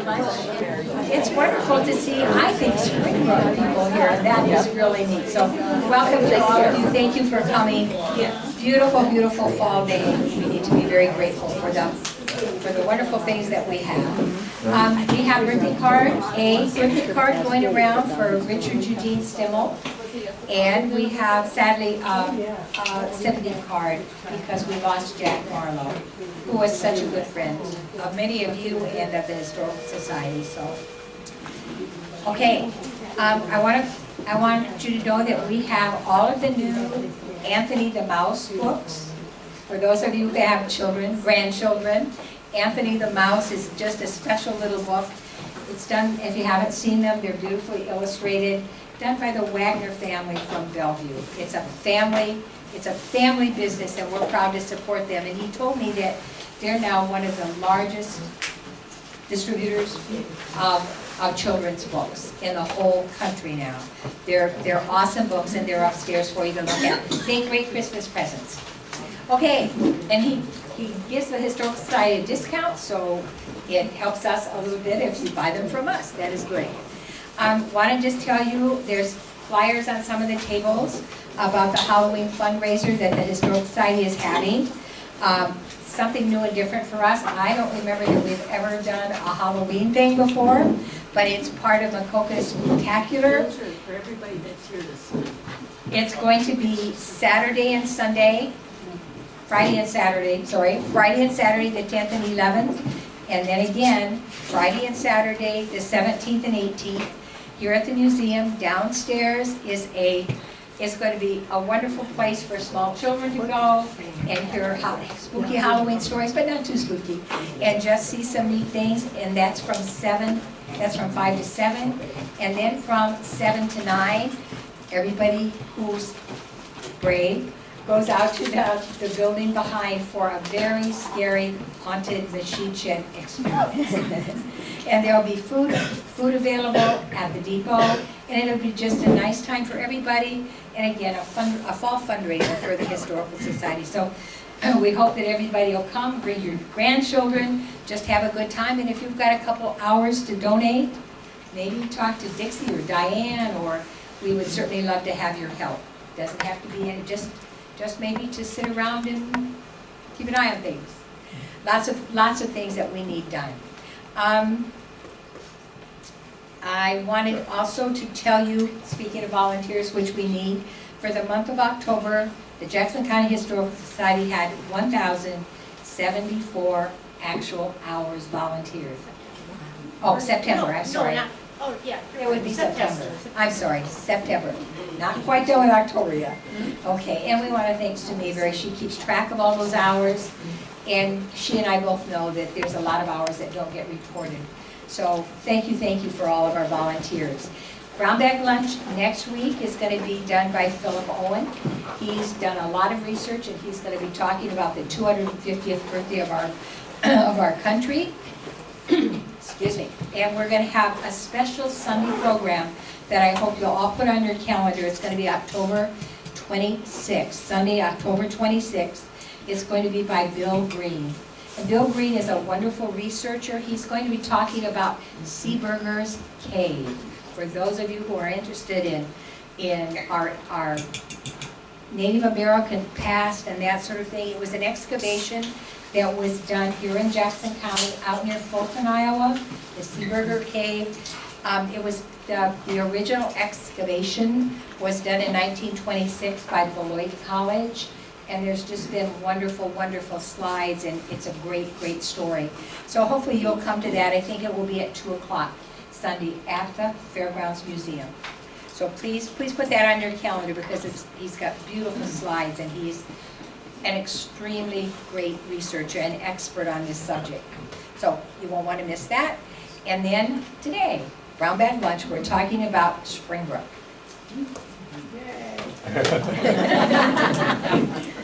It's wonderful to see, I think, Springbrook people here, and that is really neat. So welcome to all of you. Thank you for coming. Beautiful, beautiful fall day. We need to be very grateful for the wonderful things that we have. We have a birthday card going around for Richard Eugene Stimmel. And we have, sadly, a sympathy card because we lost Jack Marlowe, who was such a good friend of many of you and of the Historical Society. So, okay, I want you to know that we have all of the new Anthony the Mouse books. For those of you who have children, grandchildren, Anthony the Mouse is just a special little book. It's done, if you haven't seen them, they're beautifully illustrated, done by the Wagner family from Bellevue. It's a family business, and we're proud to support them. And he told me that they're now one of the largest distributors of children's books in the whole country now. They're awesome books, and they're upstairs for you to look at. Think great Christmas presents. Okay, and he gives the Historical Society a discount, so it helps us a little bit if you buy them from us. That is great. I want to just tell you, there's flyers on some of the tables about the Halloween fundraiser that the Historical Society is having. Something new and different for us. I don't remember that we've ever done a Halloween thing before, but it's part of Maquoketa Spectacular. For everybody that's here this week. It's going to be Saturday and Sunday, Friday and Saturday, the 10th and 11th, and then again, Friday and Saturday, the 17th and 18th. Here at the museum, downstairs is going to be a wonderful place for small children to go and hear spooky Halloween stories, but not too spooky, and just see some neat things. And that's from 5 to 7, and then from 7 to 9, everybody who's brave goes out to the building behind for a very scary haunted machine shed experience. And there'll be food available at the depot, and it'll be just a nice time for everybody, and again, a fall fundraiser for the Historical Society. So we hope that everybody will come, bring your grandchildren, just have a good time, and if you've got a couple hours to donate, maybe talk to Dixie or Diane, or we would certainly love to have your help. Doesn't have to be any, just maybe to sit around and keep an eye on things. Lots of things that we need done. I wanted also to tell you, speaking of volunteers, which we need, for the month of October, the Jackson County Historical Society had 1,074 actual hours volunteers. Oh, September, I'm sorry. No, oh, yeah. It would be September. I'm sorry, September. Not quite done with October yet. Okay, and we want to thank Sue Mayberry. She keeps track of all those hours, and she and I both know that there's a lot of hours that don't get reported. So thank you for all of our volunteers. Brown Bag Lunch next week is going to be done by Philip Owen. He's done a lot of research, and he's going to be talking about the 250th birthday of our country. Excuse me. And we're going to have a special Sunday program that I hope you'll all put on your calendar. It's going to be October 26th, Sunday, October 26th. It's going to be by Bill Green. And Bill Green is a wonderful researcher. He's going to be talking about Seeberger's Cave. For those of you who are interested in our Native American past and that sort of thing, it was an excavation that was done here in Jackson County, out near Fulton, Iowa, the Seeberger Cave. It was the original excavation was done in 1926 by Beloit College, and there's just been wonderful, wonderful slides, and it's a great, great story. So hopefully you'll come to that. I think it will be at 2 o'clock Sunday at the Fairgrounds Museum. So please put that on your calendar, because he's got beautiful slides, and he's an extremely great researcher and expert on this subject. So you won't want to miss that. And then today, Brown Bag Lunch, we're talking about Springbrook.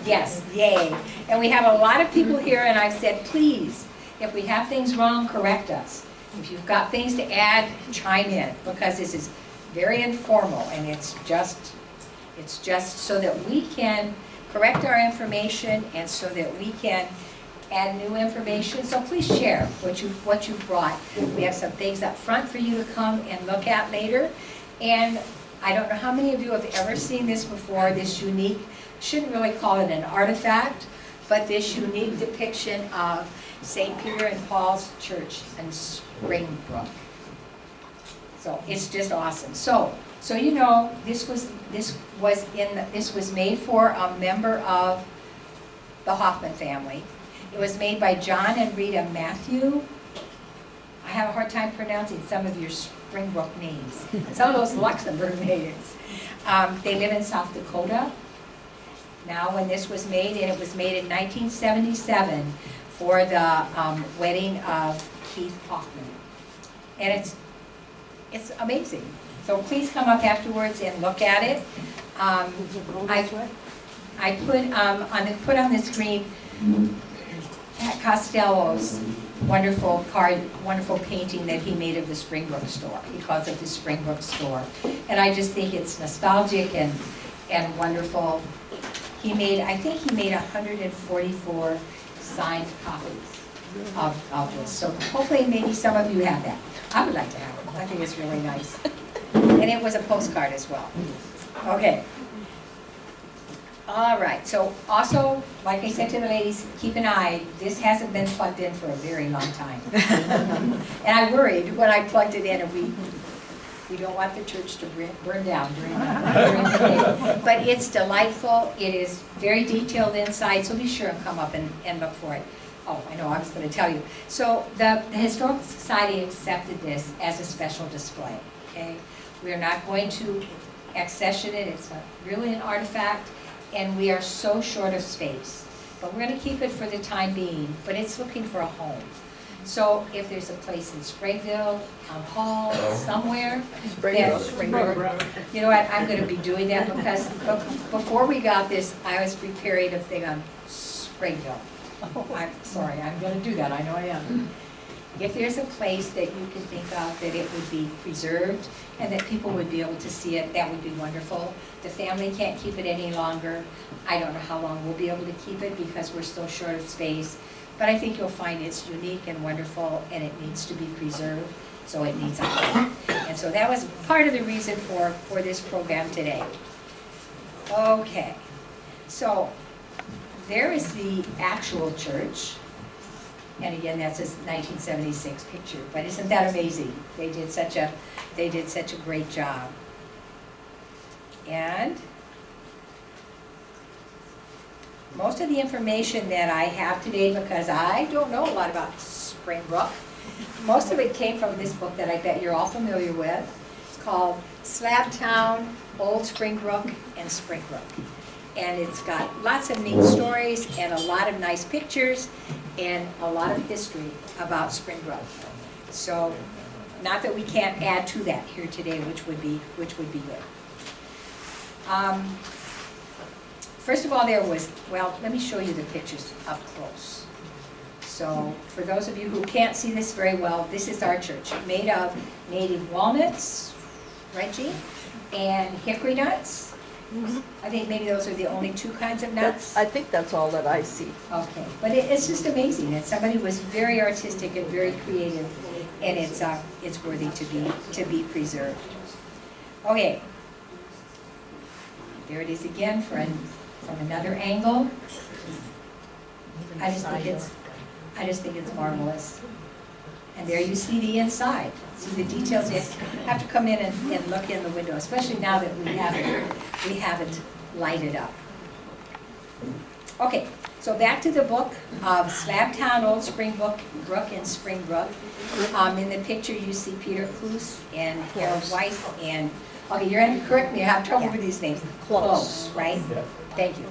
Yes, yay. And we have a lot of people here, and I've said, please, if we have things wrong, correct us. If you've got things to add, chime in, because this is very informal, and it's just so that we can correct our information, and so that we can add new information. So please share what you brought. We have some things up front for you to come and look at later. And I don't know how many of you have ever seen this before, this unique, shouldn't really call it an artifact, but this unique depiction of St. Peter and Paul's Church in Springbrook. So it's just awesome. So you know, this was made for a member of the Hoffman family. It was made by John and Rita Matthew. I have a hard time pronouncing some of your Springbrook names. Some of those Luxembourg names. They live in South Dakota. Now when this was made, and it was made in 1977 for the wedding of Keith Hoffman. And it's amazing. So please come up afterwards and look at it. I put on the screen Pat Costello's wonderful painting that he made of the Springbrook store. He calls it the Springbrook store. And I just think it's nostalgic and wonderful. I think he made 144 signed copies of this. So hopefully maybe some of you have that. I would like to have it. I think it's really nice. And it was a postcard as well. Okay. All right, so also, like I said to the ladies, keep an eye. This hasn't been plugged in for a very long time. And I worried when I plugged it in, and we don't want the church to burn down during the day. But it's delightful. It is very detailed inside, so be sure and come up and look for it. Oh, I know, I was going to tell you. So the Historical Society accepted this as a special display, okay? We are not going to accession it. It's really an artifact. And we are so short of space. But we're going to keep it for the time being, but it's looking for a home. So if there's a place in Springville, Town Hall, somewhere, Springbrook. You know what, I'm going to be doing that because before we got this, I was preparing a thing on Springville. Oh, I'm sorry, I'm going to do that, I know I am. If there's a place that you can think of that it would be preserved and that people would be able to see it, that would be wonderful. The family can't keep it any longer. I don't know how long we'll be able to keep it because we're still short of space. But I think you'll find it's unique and wonderful and it needs to be preserved, so it needs a home. And so that was part of the reason for this program today. Okay, so there is the actual church. And again, that's a 1976 picture. But isn't that amazing? They did such a great job. And most of the information that I have today, because I don't know a lot about Springbrook, most of it came from this book that I bet you're all familiar with. It's called Slabtown, Old Springbrook, and Springbrook. And it's got lots of neat stories and a lot of nice pictures and a lot of history about Springbrook. So, not that we can't add to that here today, which would be good. First of all, let me show you the pictures up close. So, for those of you who can't see this very well, this is our church, made of native walnuts, right, Jean? And hickory nuts. I think maybe those are the only two kinds of nuts. I think that's all that I see. Okay, but it's just amazing. And somebody was very artistic and very creative, and it's worthy to be preserved. Okay, there it is again from another angle. I just think it's marvelous. And there you see the inside. See the details. You have to come in and look in the window, especially now that we have it lighted up. Okay, so back to the book of Slabtown, Old Springbrook, and Springbrook. In the picture you see Peter Kloos and Harold Weiss and, okay, you're going to correct me, I have trouble with these names. Close, right? Thank you.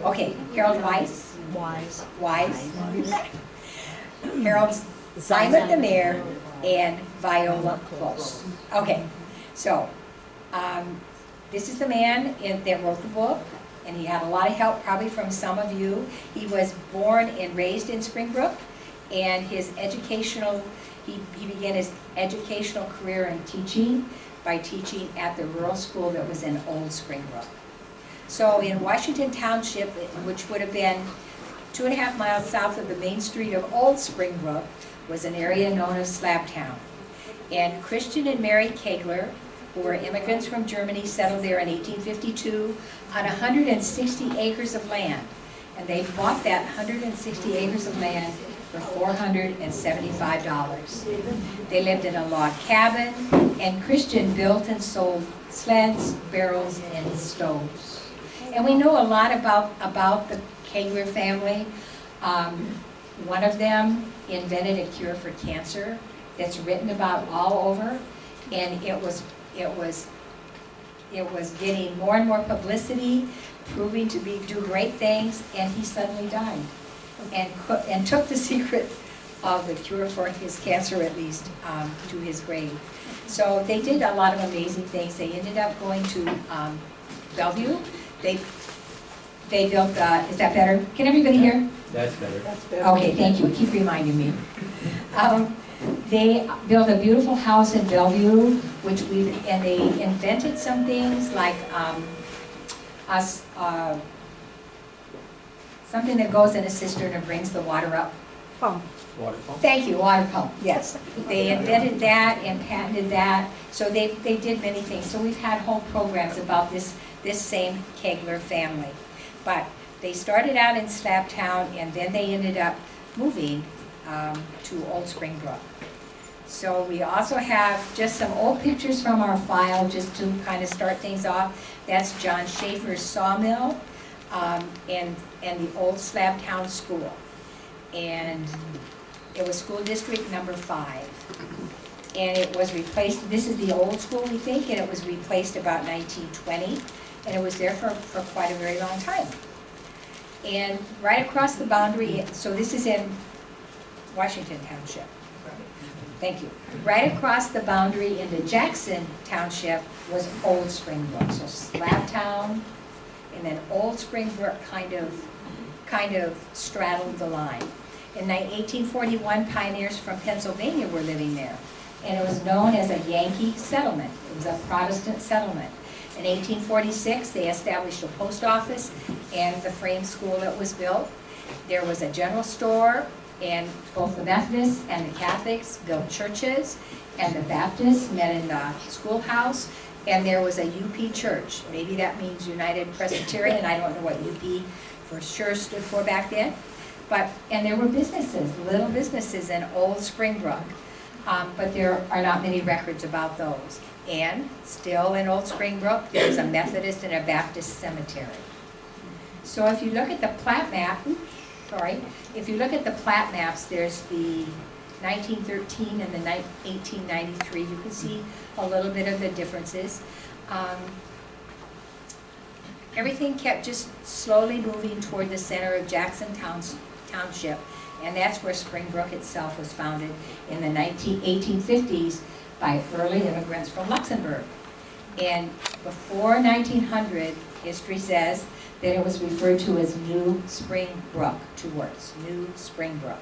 Okay, Harold Weiss. Wise. Harold Simon the Mayor and Viola Close. Okay, so this is the man that wrote the book, and he had a lot of help probably from some of you. He was born and raised in Springbrook, and he began his educational career in teaching by teaching at the rural school that was in Old Springbrook. So in Washington Township, which would have been 2.5 miles south of the main street of Old Springbrook was an area known as Slabtown. And Christian and Mary Kegler, who were immigrants from Germany, settled there in 1852 on 160 acres of land. And they bought that 160 acres of land for $475. They lived in a log cabin, and Christian built and sold sleds, barrels, and stoves. And we know a lot about the Kegler family. One of them invented a cure for cancer that's written about all over, and it was getting more and more publicity, proving to do great things, and he suddenly died, and took the secret of the cure for his cancer, at least, to his grave. So they did a lot of amazing things. They ended up going to Bellevue. They built, is that better? Can everybody hear? That's better. That's better. Okay, thank you. Keep reminding me. They built a beautiful house in Bellevue, and they invented some things like something that goes in a cistern and brings the water up. Pump. Water pump? Thank you, water pump, yes. They invented that and patented that, so they did many things. So we've had whole programs about this same Kegler family. But they started out in Slabtown, and then they ended up moving to Old Springbrook. So we also have just some old pictures from our file, just to kind of start things off. That's John Schaefer's sawmill and the old Slabtown school. And it was school district number 5. And it was replaced, this is the old school, we think, and it was replaced about 1920. And it was there for quite a very long time. And right across the boundary, so this is in Washington Township. Thank you. Right across the boundary into Jackson Township was Old Springbrook. So Slabtown and then Old Springbrook kind of straddled the line. In 1841, pioneers from Pennsylvania were living there, and it was known as a Yankee settlement. It was a Protestant settlement. In 1846, they established a post office and the frame school that was built. There was a general store, and both the Methodists and the Catholics built churches, and the Baptists met in the schoolhouse, and there was a UP church. Maybe that means United Presbyterian. I don't know what UP for sure stood for back then. And there were businesses, little businesses in Old Springbrook, but there are not many records about those. And still in Old Springbrook, there's a Methodist and a Baptist cemetery. So if you look at the plat map, if you look at the plat maps, there's the 1913 and the 1893. You can see a little bit of the differences. Everything kept just slowly moving toward the center of Jackson Township, and that's where Springbrook itself was founded in the 1850s by early immigrants from Luxembourg. And before 1900, history says that it was referred to as New Springbrook, 2 words, New Springbrook.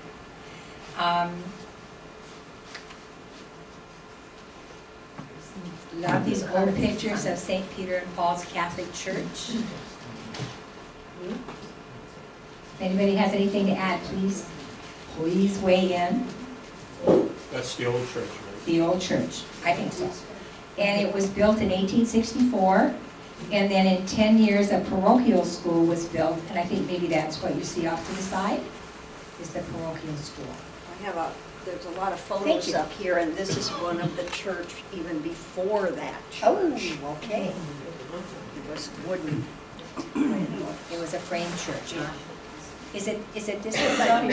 Love these old pictures of St. Peter and Paul's Catholic Church. If anybody has anything to add, please weigh in. That's the old church, right? The old church, I think so. And it was built in 1864, and then in 10 years a parochial school was built, and I think maybe that's what you see off to the side, is the parochial school. There's a lot of Thank photos you. up here, and this is one of the church even before that church. Oh, okay. It was wooden. It was a frame church, huh? Is it this one?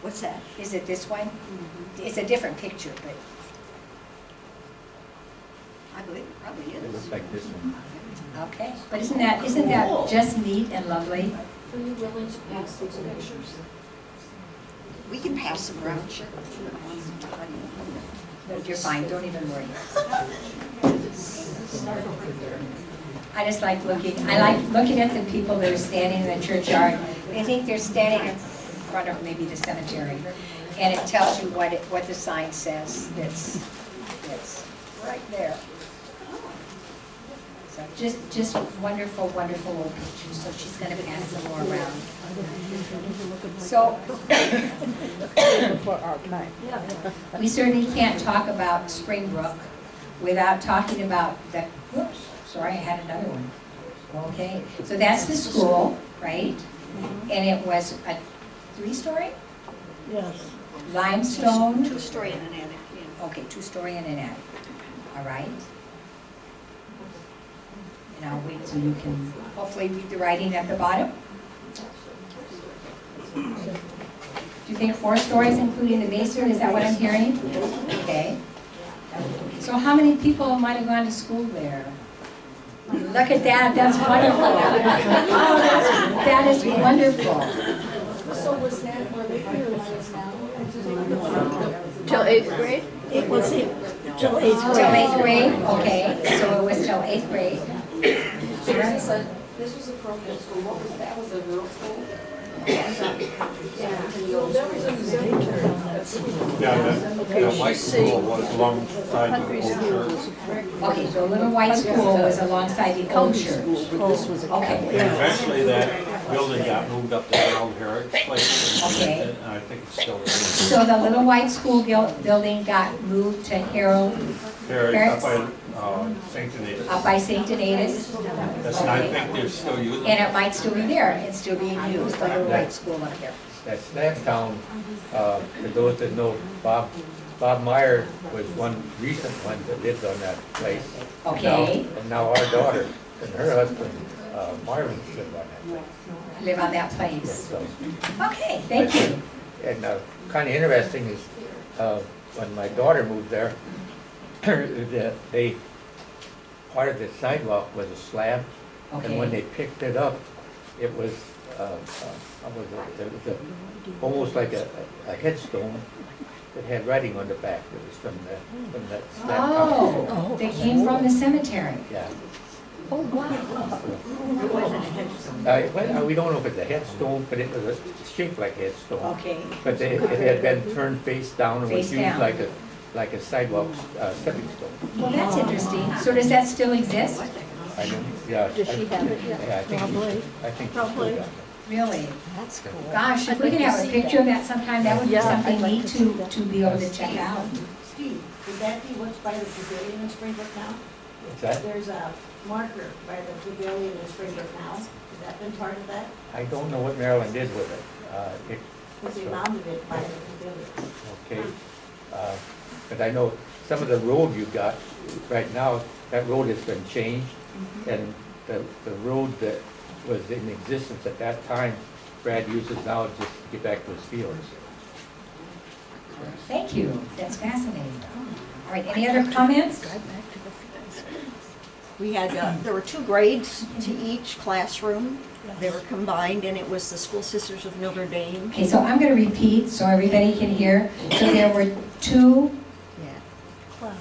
What's that? Is it this one? Mm-hmm. It's a different picture, but I believe it probably It is. looks like this one. okay. But isn't that just neat and lovely? Are you willing to pass these pictures? We can pass them around, sure. No, you're fine, don't even worry. I just like looking at the people that are standing in the churchyard. I think they're standing in front of maybe the cemetery, and it tells you what the sign says. That's right there. So just wonderful, wonderful old pictures, so she's gonna pass some more around. So, Before our time. we certainly can't talk about Springbrook without talking about the, whoops, sorry, I had another one. Okay, so that's the school, right? And it was a 3-story? Yes. Limestone? Two-story and an attic, yeah. Okay, 2-story and an attic, all right? And I'll wait till you can hopefully read the writing at the bottom. Do you think 4 stories including the basement, is that what I'm hearing? Okay. So how many people might have gone to school there? Look at that, that's wonderful. Oh, that is wonderful. So was that where they realized now? Till 8th grade? It was till 8th grade. Till 8th grade, okay, so it was till 8th grade. This was a parochial school, what was that, was a middle school? Yeah. So there was a Yeah, that white school was alongside the old church. Okay, so Little White School was alongside the old church. This was a Okay. And eventually that building got moved up to Harold Heritage Place. Okay. And I think it's still there. So the Little White School building got moved to Harold, Heritage up by St. Anita's. up by St. Anita's, Yes, and I think they're still using it. and it might still be there, it's still being used, the Little White School up here. That Snacktown, for those that know, Bob Meyer was one recent one that lived on that place. Okay. And now our daughter and her husband, Marvin, live on that place. Live on that place. So, Okay, thank you. and kind of interesting is, when my daughter moved there, part of the sidewalk was a slab, and when Okay, they picked it up, it was, almost like a headstone that had writing on the back. It was from that slab company. oh, they came from the cemetery. Yeah. Oh, wow. Well, we don't know if it's a headstone, but it was shaped like a headstone. Okay, But it had been turned face down and was Face used down. like a sidewalk stepping stone. well, that's interesting. So does that still exist? I know, yeah. Does she have it yet? Yeah, I think Probably. I think she's Probably. still got it. Really? That's cool. Gosh, if we could have a picture of that sometime, that would be Yeah, something I'd like neat to see that. to be able to check out. Steve, would that be what's by the pavilion in Springbrook now? What's that? There's a marker by the pavilion in Springbrook now. Has that been part of that? I don't know what Maryland did with it. Because they mounted it by the pavilion. Okay. But I know some of the road you got right now, that road has been changed. And the road that was in existence at that time, Brad uses now just to get back to his fields. Thank you, that's fascinating. All right, any other comments? We had, there were 2 grades to each classroom. They were combined, and it was the School Sisters of Notre Dame. Okay, so I'm going to repeat so everybody can hear. So there were 2,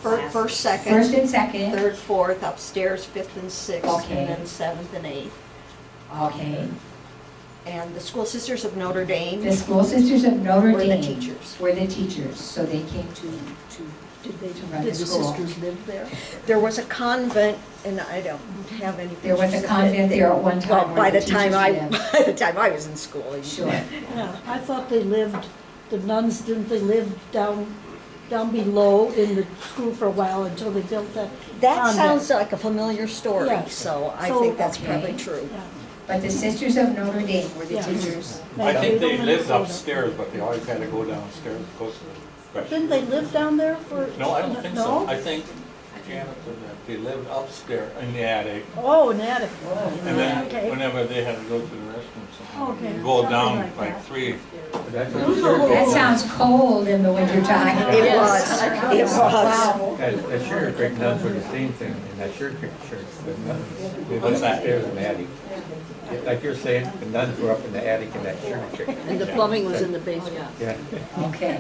First, second, first and second. third, fourth, upstairs, 5th and 6th, Okay. and then 7th and 8th. Okay, And the School Sisters of Notre Dame the School Sisters of Notre were the Dame teachers. were the teachers, so they came to run Did the the school. sisters live there? There was a convent, and I don't have any There was pictures a of convent it. there at one time Well, where by the the time teachers lived. by the time I was in school. Sure. Yeah, I thought they lived, the nuns, didn't they live down below in the school for a while until they built that That convent? sounds like a familiar story, Yes. so I So- think that's Okay. probably true. Yeah. But the Sisters of Notre Dame were the Yeah. teachers. I think they don't lived know. upstairs, but they always had to go downstairs because of the Didn't they live down there for? No, I don't think so. No? I think Janet said that they lived upstairs in the attic. Oh, in attic. And then Okay. whenever they had to go to the restroom, Okay, go something down like like that. 3. But that's what the Sugar That Creek- sounds cold in the wintertime. It was, it was. Wow. That Sugar Creek nuns were the same thing in that Sugar Creek church. The nuns lived What's that? upstairs in the attic. Like you're saying, the nuns were up in the attic in that Sugar Creek. And the plumbing was in the basement. Yeah. Okay.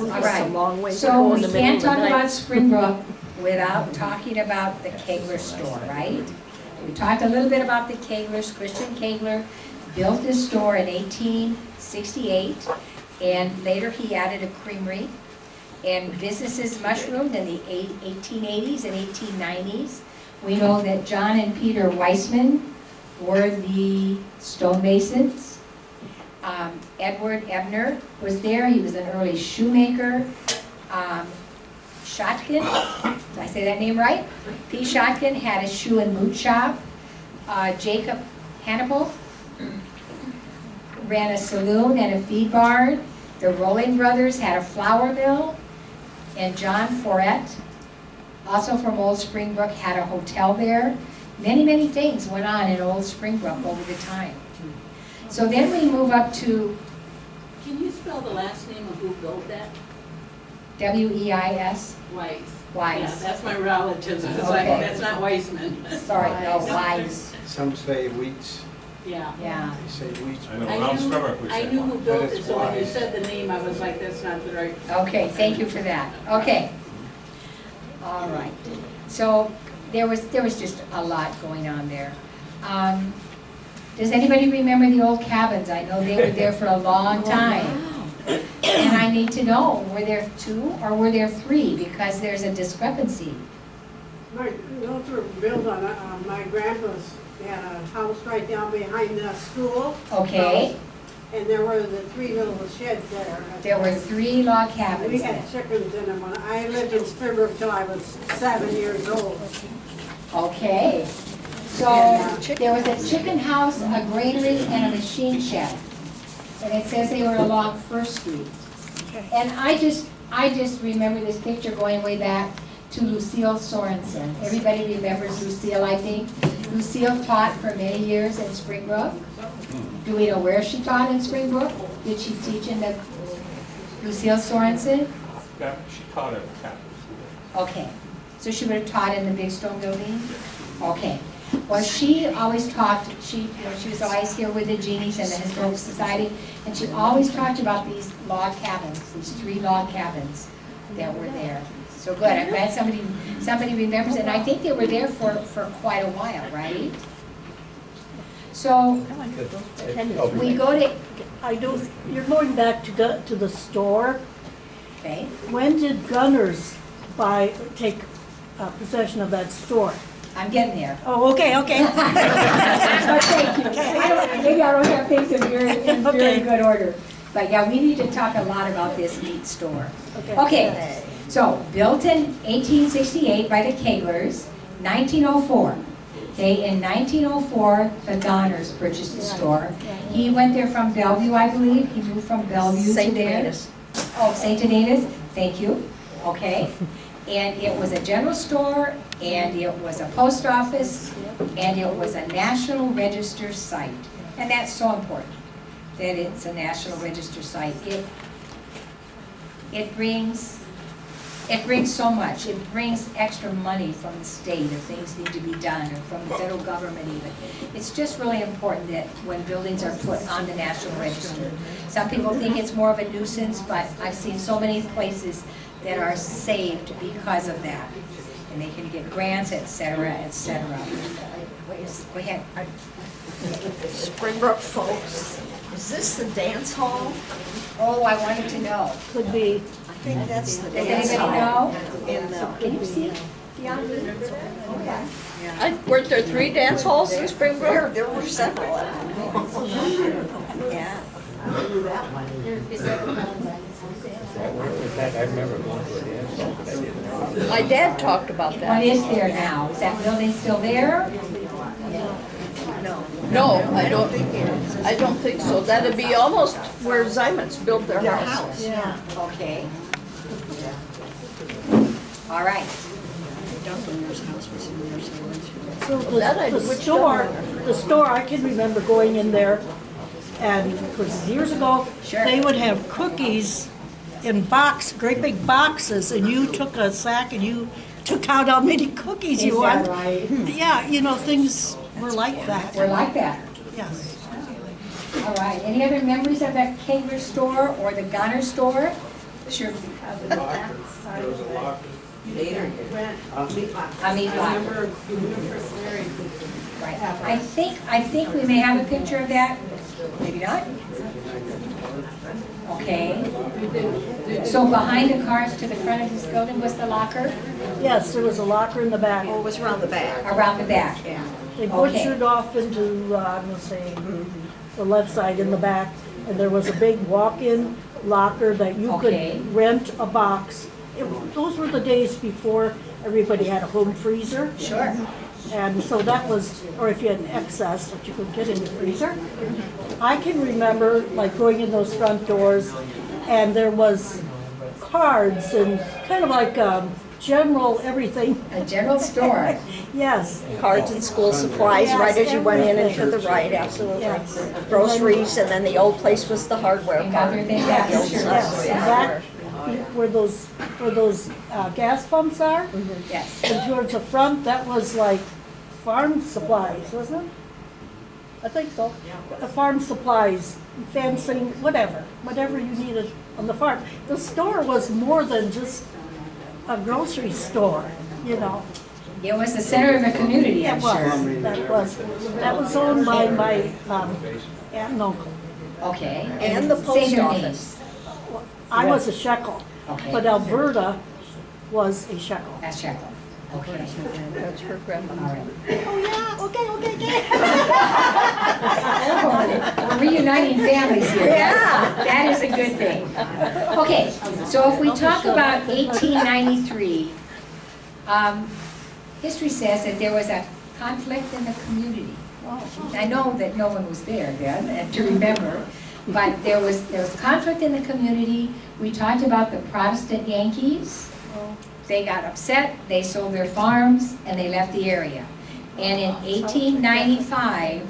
All It's a long way right. to So go in we the middle can't of the talk night. about Springbrook without talking about the Kegler store, right? We talked a little bit about the Keglers. Christian Kegler built this store in 1868, and later he added a creamery. And businesses mushroomed in the 1880s and 1890s. We know that John and Peter Weissman were the stonemasons. Edward Ebner was there. He was an early shoemaker. Shotkin, did I say that name right? P. Shotkin had a shoe and boot shop. Jacob Hannibal ran a saloon and a feed barn. The Rolling brothers had a flour mill. And John Forret, also from Old Springbrook, had a hotel there. Many, many things went on in Old Springbrook over the time. So then we move up to Can you spell the last name of who built that? Weis. Weiss. Weiss. Yeah, that's my relatives. It's Okay. like, that's not Weissman. Sorry, no, Weiss. Some say wheats, Yeah. Yeah. they say wheats. I know, I around knew, Springbrook, we I say knew who built But it, it's so when you Weiss. said the name, I was like, that's not the right. Okay, thank you for that. Okay. All right. So there was just a lot going on there. Does anybody remember the old cabins? I know they were there for a long time. And I need to know, were there 2 or were there 3? Because there's a discrepancy. Those were built on, my grandpa's had a house right down behind the school. Okay. And there were the 3 little sheds there. There were 3 log cabins We there. had chickens in them. When I lived in Springbrook till I was 7 years old. Okay. So there was a chicken house, a granary, and a machine shed. And it says they were along First Street. And I just remember this picture going way back to Lucille Sorensen. Everybody remembers Lucille, I think. Lucille taught for many years in Springbrook. Do we know where she taught in Springbrook? Did she teach in the Lucille Sorensen? Yeah, she taught at the Catholic school. Okay, so she would have taught in the Big Stone Building? Okay. Well, she always talked, she was always here with the Genies and the Historical Society, and she always talked about these log cabins, these 3 log cabins that were there. So good, I'm glad somebody remembers, and I think they were there for quite a while, right? So, we go to, I do, you're going back to the store. okay, When did Gunners take possession of that store? I'm getting there. Oh, okay. But thank you. Maybe I don't have things in very good order. But yeah, we need to talk a lot about this meat store. Okay, so built in 1868 by the Keglers, 1904. Okay, in 1904, the Donners purchased the store. He went there from Bellevue, I believe. He moved from Bellevue to St. there. Denis. Oh, St. Denis, thank you. Okay. And it was a general store, and it was a post office, and it was a National Register site. And that's so important, that it's a National Register site. It brings so much. It brings extra money from the state if things need to be done, or from the federal government even. It's just really important that when buildings are put on the National Register. Some people think it's more of a nuisance, but I've seen so many places that are saved because of that. And they can get grants, et cetera, et cetera. Go ahead. Springbrook folks, is this the dance hall? Oh, I wanted to know. Could be. I think that's the Does dance anybody hall. know? Can you see? Yeah. Weren't there 3 dance halls in Springbrook? There were several of them. Yeah. Where was that? I remember going to a dance hall, but I didn't know. My dad talked about What that. is there now? Is that building still there? No, I don't think so. That'd be almost where Zymon's built their house. Yeah. Okay. All right. So That I the would store, I can remember going in there, and of course, years ago, Sure. they would have cookies in great big boxes, and you took a sack and you took out how many cookies Is you that want. right? Yeah, things were like that. We're like that. Yes. All right. Any other memories of that Kegler store or the Gunner store? Sure. There was a locker. I mean, Remember when we first married? right. I think we may have a picture of that. Maybe not. Okay. So behind the cars to the front of this building was the locker? Yes, there was a locker in the back. Oh, it was around the back. Around the back? Yeah. They Okay. butchered off into, I'm gonna say, the left side in the back, and there was a big walk-in locker that you Okay. could rent a box. Those were the days before everybody had a home freezer. Sure. And so that was, or if you had an excess that you could get in the freezer. I can remember like going in those front doors and there was cards and kind of like general everything. A general store. Yes. Cards and school supplies right as you went in and to the right, absolutely. Yes. Groceries, and then the old place was the hardware And got part. their things Yeah, out, the old sure. Yes, and hardware. that, where those gas pumps are, Yes. and towards the front, that was like farm supplies, wasn't it? I think so. Farm supplies, fencing, whatever you needed on the farm. The store was more than just a grocery store, you know. It was the center of the community, I'm It sure. was, that was owned by my aunt and uncle. Okay. And the say post their office. names. I was a shekel, Okay. but Alberta was a shekel. That's Shekel. Okay. That's her grandma. All right. Oh, yeah, okay. We're reuniting families here. Yeah. That is a good thing. Okay, so if we talk about 1893, history says that there was a conflict in the community. I know that no one was there then, and to remember, but there was conflict in the community. We talked about the Protestant Yankees. They got upset, they sold their farms, and they left the area. And in 1895,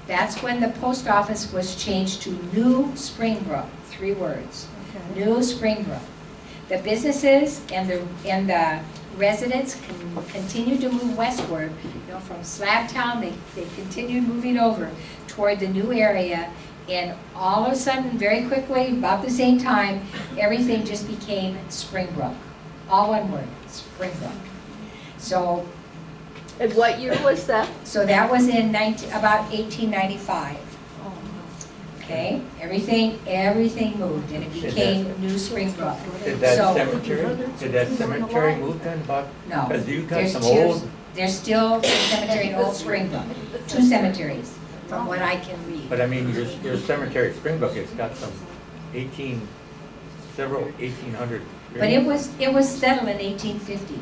that's when the post office was changed to New Springbrook, 3 words. New Springbrook. The businesses and the residents continued to move westward. You know, from Slabtown, they continued moving over toward the new area. And all of a sudden, very quickly, about the same time, everything just became Springbrook. All one word, Springbrook. So, And what year was that? so that was in about 1895. Okay, everything moved and it became New Springbrook. Did that So- cemetery move then, Bob? No. Because you got There's some two- old, There's still a cemetery in Old Springbrook, 2 cemeteries, from what I can read. but I mean, your cemetery at Springbrook, it's got some several 1800. But it was settled in 1850,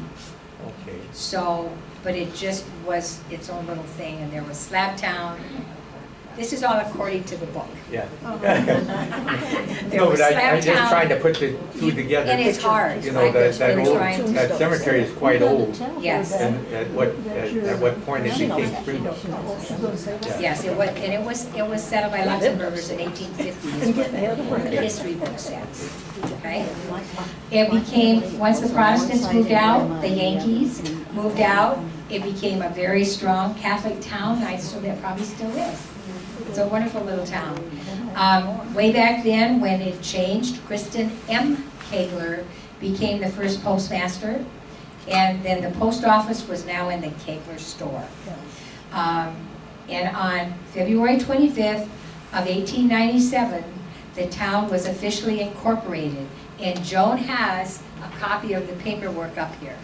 Okay. so, but it just was its own little thing, and there was Slabtown. This is all according to the book. Yeah. There No, was but I'm just Slabtown. trying to put the two together. And it's hard. You know, that Really old, trying to- that cemetery is quite old. Yes. And at what point it became Springbrook? Yes, it was settled by Luxembourgers in 1850, is what the history book says, okay? It became, once the Protestants moved out, the Yankees moved out, it became a very strong Catholic town. I assume it probably still is. It's a wonderful little town. Way back then, when it changed, Kristen M. Kegler became the first postmaster, and then the post office was now in the Kegler store. And on February 25th of 1897, the town was officially incorporated, and Joan has a copy of the paperwork up here.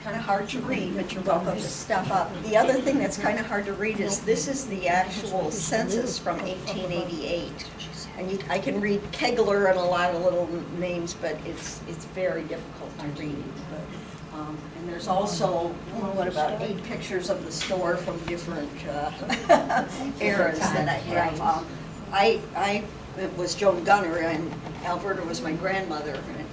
Kind of hard to read, but you're welcome to step up. The other thing that's kind of hard to read is this is the actual census from 1888. And I can read Kegler and a lot of little names, but it's very difficult to read. And there's also, what about 8 pictures of the store from different eras that I have. I was Joan Gunner, and Alberta was my grandmother, and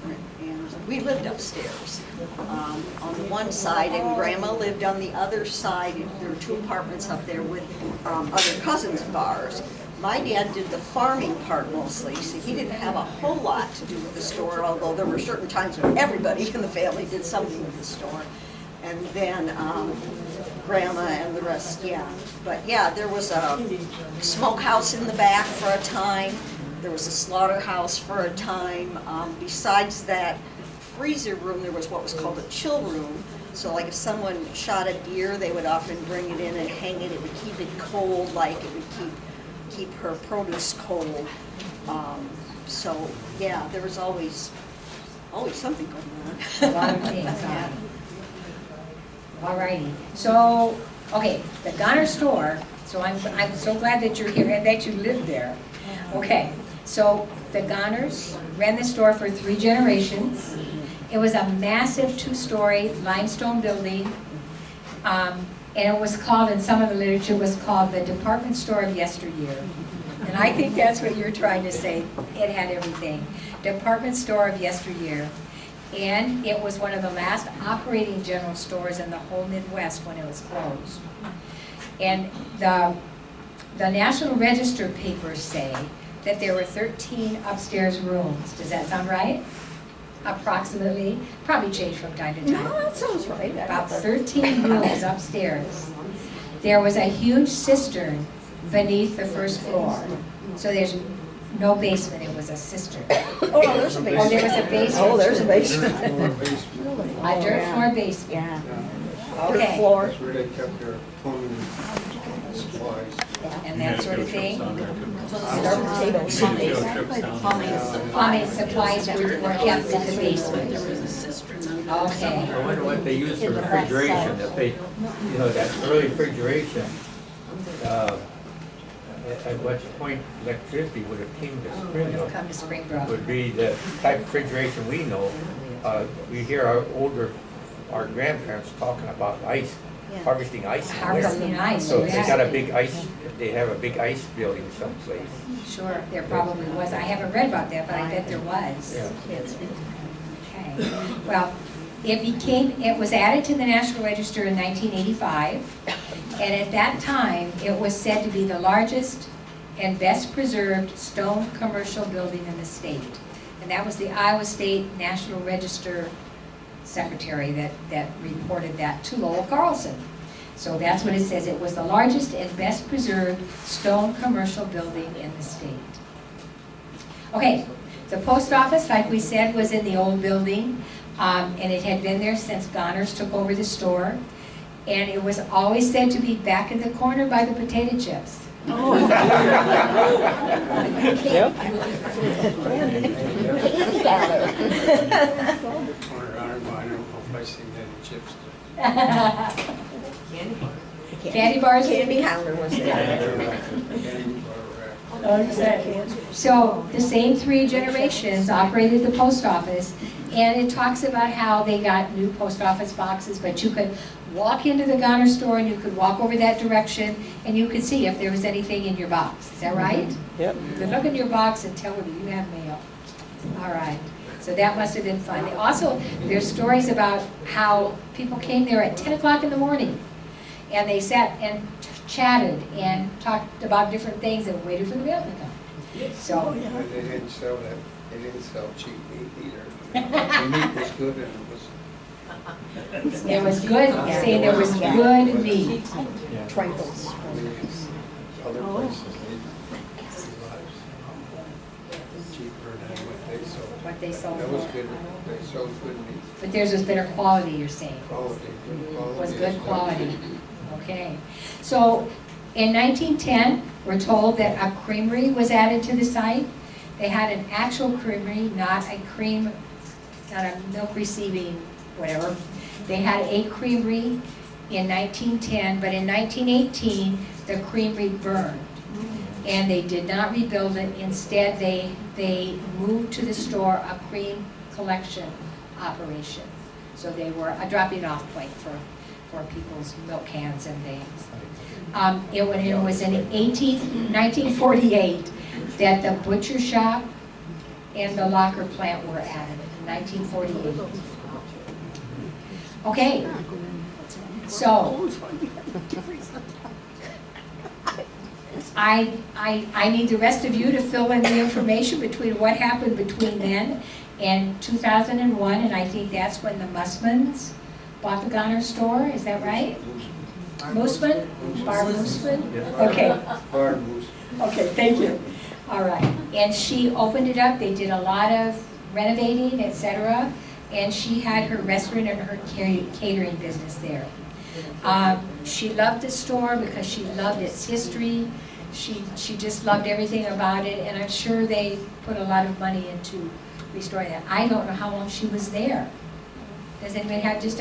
we lived upstairs on the one side, and Grandma lived on the other side. There were 2 apartments up there with other cousins of ours. My dad did the farming part mostly, so he didn't have a whole lot to do with the store, although there were certain times when everybody in the family did something with the store. And then Grandma and the rest, yeah. But yeah, there was a smokehouse in the back for a time. There was a slaughterhouse for a time. Besides that freezer room, there was what was called a chill room. So like if someone shot a deer, they would often bring it in and hang it. It would keep it cold, like it would keep her produce cold. So yeah, there was always something going on. A lot of things, huh? All righty. So, okay, the Gunner store, so I'm so glad that you're here and that you live there. Okay, so the Gunners ran the store for 3 generations. It was a massive 2-story limestone building. And it was called, in some of the literature, was called the department store of yesteryear. And I think that's what you're trying to say. It had everything. Department store of yesteryear. And it was one of the last operating general stores in the whole Midwest when it was closed. And the National Register papers say that there were 13 upstairs rooms. Does that sound right? Approximately. Probably changed from time to time. No, that sounds right. About 13 rooms upstairs. There was a huge cistern beneath the first floor. So there's no basement, it was a cistern. Oh, no, there's a basement. Oh, there was a basement. Oh, there's a too. basement. A dirt floor basement. Yeah. Okay. Dirt floor. That's where they kept their plumbing supplies. And that sort of thing. Potatoes. Plumbing supplies were kept in the basement. Okay. I wonder what they used for refrigeration, if they, you know, that early refrigeration, at what point electricity would have came to It'll Springbrook, come to Springbrook. would be the type of refrigeration we know. We hear our grandparents talking about ice, Yeah. harvesting ice. in Harvesting winter. ice, So if they got a exactly. big ice, they have a big ice building someplace. Sure, there probably was. I haven't read about that, but I bet there was. Yeah. Okay. Well, it was added to the National Register in 1985, and at that time, it was said to be the largest and best preserved stone commercial building in the state. And that was the Iowa State National Register secretary that reported that to Lowell Carlson. So that's what it says. It was the largest and best preserved stone commercial building in the state. Okay, the post office, like we said, was in the old building, and it had been there since Goners took over the store. And it was always said to be back in the corner by the potato chips. Candy bars? Candy counter was there. Okay. So the same 3 generations operated the post office, and it talks about how they got new post office boxes, but you could walk into the Goner store and you could walk over that direction and you could see if there was anything in your box. Is that right? Yep. You could look in your box and tell whether you have mail. All right. So that must have been fun. Also, there's stories about how people came there at 10 o'clock in the morning and they sat and chatted and talked about different things and waited for the mail to come. So, But they didn't sell that, they didn't sell cheap meat either. The meat was good and it was. it was good, saying there was good meat. Yeah. Trifles. Other places, they cheaper than what they sold. What they sold That was for. good, they sold good meat, But theirs was better quality, you're saying. quality, good quality. Was good quality. Okay. So in 1910, we're told that a creamery was added to the site. They had an actual creamery, not a milk receiving whatever. They had a creamery in 1910, but in 1918, the creamery burned. And they did not rebuild it. Instead, they moved to the store a cream collection operation. So they were a dropping off point for people's milk cans and things. It was in 1948 that the butcher shop and the locker plant were added, in 1948. Okay, so I need the rest of you to fill in the information between what happened between then and 2001, and I think that's when the Mussmans bought the Goner store, is that right? Mooseman? Barb Mooseman? Okay. Barb Moose. Okay, thank you. All right, and she opened it up, they did a lot of renovating, etc. and she had her restaurant and her catering business there. She loved the store because she loved its history. She just loved everything about it, and I'm sure they put a lot of money into restoring that. I don't know how long she was there. Does anybody have just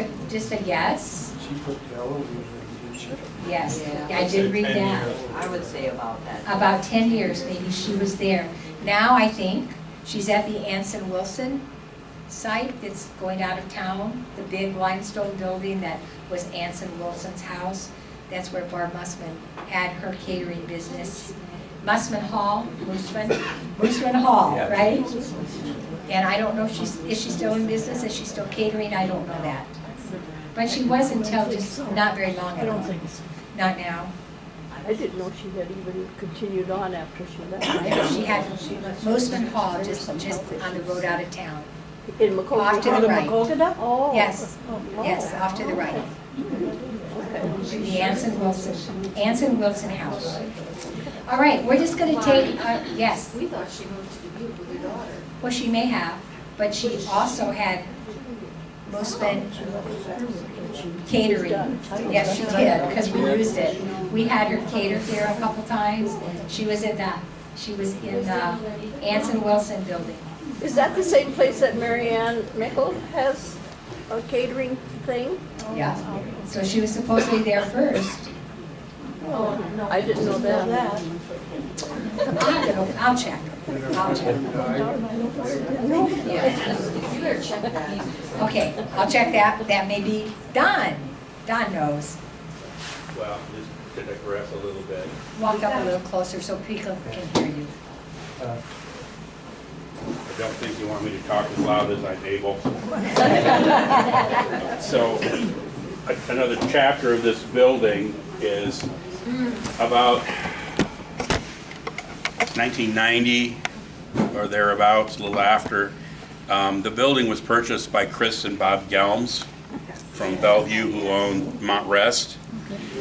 a guess? She put yellow in there, didn't she? Yes, Yeah. I did read that. I would say about that. About 10 years maybe she was there. Now I think she's at the Anson Wilson site that's going out of town, the big limestone building that was Anson Wilson's house. That's where Barb Mussman had her catering business. Mussman Hall, Mussman Hall, Yeah. right? And I don't know if is she still in business? Is she still catering? I don't know that. But she was until just not very long ago. I don't think so. Not now. I didn't know she had even continued on after she left. Yeah, she had Mussman Hall just on the road out of town. In Macocata? Off to the right. Macocata? Oh. Yes, Oh. yes, off to the right. Okay. The Anson Wilson house. All right, we're just gonna take, yes, We thought she moved to Dubuque with her daughter. well, she may have, but she also had Mussman catering. Yes, she did, because we used it. We had her cater there a couple times. She was in the Anson Wilson building. Is that the same place that Marianne Mickle has a catering thing? Yeah, so she was supposedly there first. I didn't know that. I'll check. I'll check. Yeah, you better check that. Okay, I'll check that. That may be Don. Don knows. Well, just to digress a little bit. Walk up a little closer so people can hear you. I don't think you want me to talk as loud as I'm able. So, another chapter of this building is about 1990 or thereabouts, a little after. The building was purchased by Chris and Bob Gelms from Bellevue, who owned Montrest.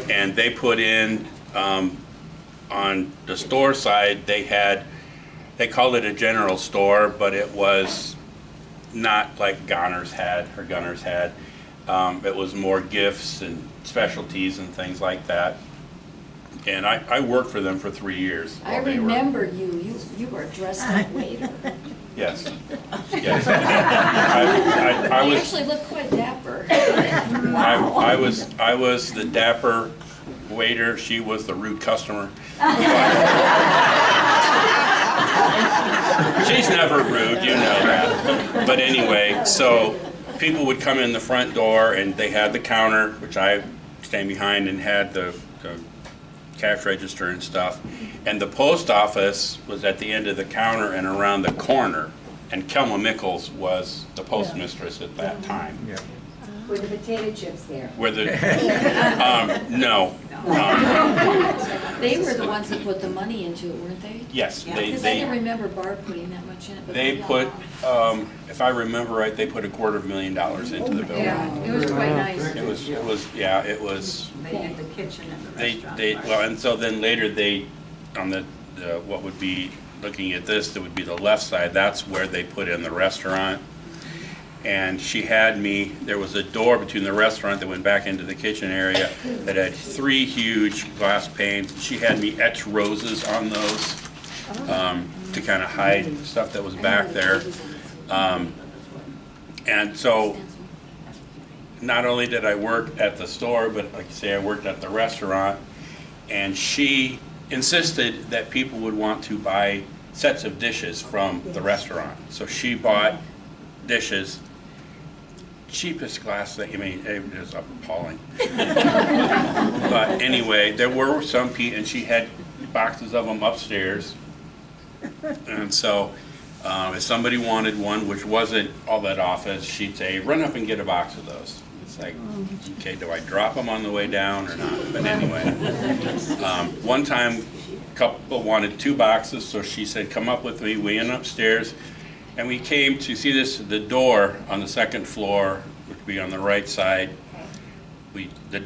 And they put in, on the store side, they called it a general store, but it was not like Gunners had. It was more gifts and specialties and things like that. And I worked for them for 3 years. I while they were- remember you were dressed up waiter. Yes. Yes. I You was, actually look quite dapper. I was the dapper waiter, she was the rude customer. She's never rude, you know that. But anyway, so people would come in the front door and they had the counter, which I stand behind, and had the cash register and stuff. And the post office was at the end of the counter and around the corner. And Kelma Mickles was the postmistress at that time. Yeah. Were the potato chips there? Where the, no. They were the ones that put the money into it, weren't they? Yes, Because I didn't remember Barb putting that much in it. but they yeah. put, if I remember right, they put $250,000 into the building. Yeah, it was quite nice. It was, yeah, it was, They had the kitchen and the they, well, and so then later they, on the, what would be, looking at this, that would be the left side, that's where they put in the restaurant. And she had me, there was a door between the restaurant that went back into the kitchen area that had 3 huge glass panes. She had me etch roses on those to kind of hide stuff that was back there. And so not only did I work at the store, but like you say, I worked at the restaurant. And she insisted that people would want to buy sets of dishes from the restaurant. So she bought dishes, cheapest glass thing, I mean, it was appalling. But anyway, there were some people, and she had boxes of them upstairs. And so if somebody wanted one, which wasn't all that often, she'd say, run up and get a box of those. It's like, okay, do I drop them on the way down or not? But anyway, one time, a couple wanted 2 boxes, so she said, come up with me. We went upstairs, and we came to see the door on the 2nd floor, which would be on the right side.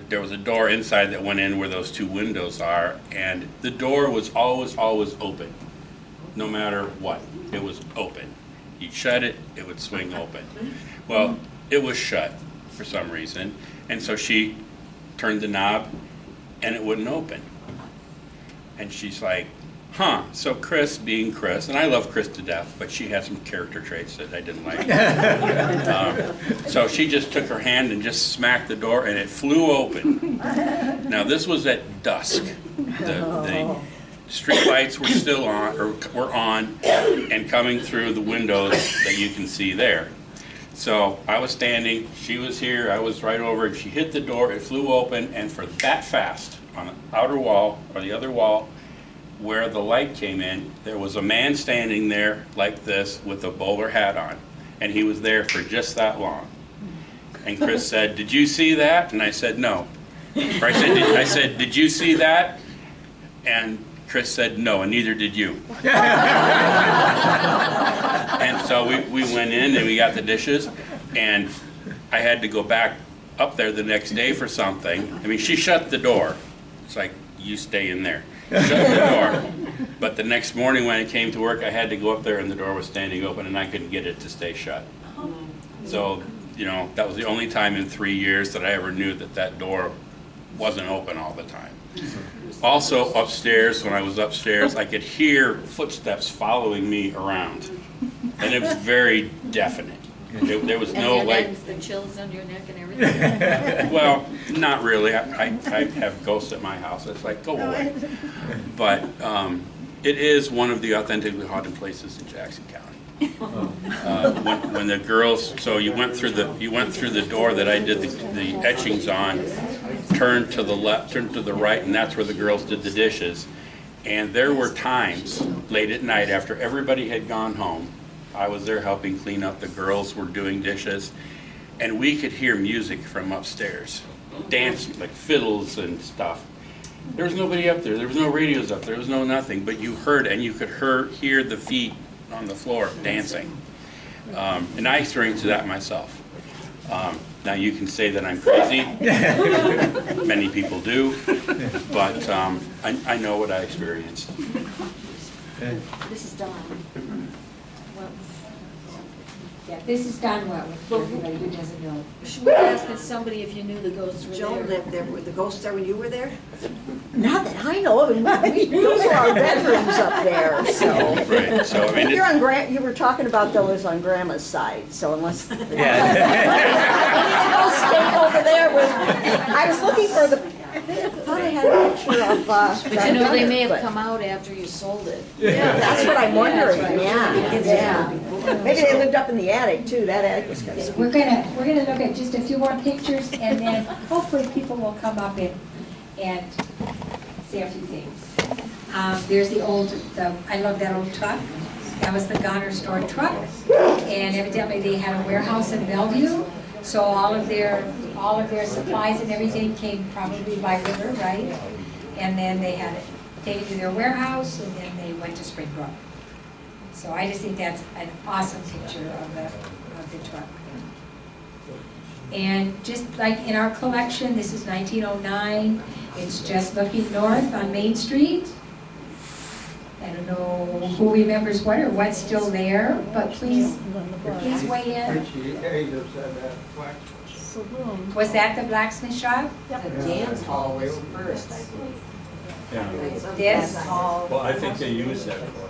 There was a door inside that went in where those 2 windows are, and the door was always open, no matter what. It was open. You'd shut it, it would swing open. Well, it was shut for some reason, and so she turned the knob and it wouldn't open. And she's like, huh, so Chris, being Chris, and I love Chris to death, but she had some character traits that I didn't like. So she just took her hand and just smacked the door and it flew open. Now this was at dusk. The street lights were still on, or were on, and coming through the windows that you can see there. So I was standing, she was here, I was right over, and she hit the door, it flew open, and for that fast, on the outer wall, or the other wall, where the light came in, there was a man standing there like this with a bowler hat on. And he was there for just that long. And Chris said, did you see that? And I said, no. Or I said, did you see that? And Chris said, no, and neither did you. And so we went in and we got the dishes, and I had to go back up there the next day for something. I mean, she shut the door. It's like, you stay in there. Shut the door. But the next morning when I came to work, I had to go up there and the door was standing open and I couldn't get it to stay shut. So, you know, that was the only time in 3 years that I ever knew that that door wasn't open all the time. Also upstairs, when I was upstairs, I could hear footsteps following me around. And it was very definite. There was no like... the chills on your neck and everything? Well, not really. I have ghosts at my house. It's like, go away. But it is one of the authentically haunted places in Jackson County. When the girls, so you went through the door that I did the etchings on, turned to the left, turned to the right, and that's where the girls did the dishes. And there were times late at night after everybody had gone home, I was there helping clean up, the girls were doing dishes, and we could hear music from upstairs, dancing, like fiddles and stuff. There was nobody up there, there was no radios up there, there was no nothing, but you heard, and you could hear the feet on the floor dancing. And I experienced that myself. Now you can say that I'm crazy, many people do, but I know what I experienced. This is Dawn. Yeah, this is Don Wetwood, for everybody who doesn't know. Should we ask somebody if you knew the ghosts were Joan there? lived there, were the ghosts there when you were there? Not that I know of, those are our bedrooms up there, so. Right, so I mean, You're on you were talking about those on Grandma's side, so unless. Maybe the ghosts stayed over there with, I was looking for the, I thought I had a picture of, But you know, they may have come out after you sold it. Yeah, that's what I'm wondering, yeah. Maybe they lived up in the attic too, that attic was kind of. We're gonna look at just a few more pictures, and then hopefully people will come up and say a few things. There's the old, I love that old truck. That was the Goner store truck, and evidently they had a warehouse in Bellevue, so all of their supplies and everything came probably by river, right? And then they had it taken to their warehouse, and then they went to Springbrook. So I just think that's an awesome picture of the truck. And just like in our collection, this is 1909. It's just looking north on Main Street. I don't know who remembers what or what's still there, but please weigh in. Richie Hayes said that blacksmith. Was that the blacksmith shop? The dance hall was first, I believe. Yeah. This? Well, I think they use that for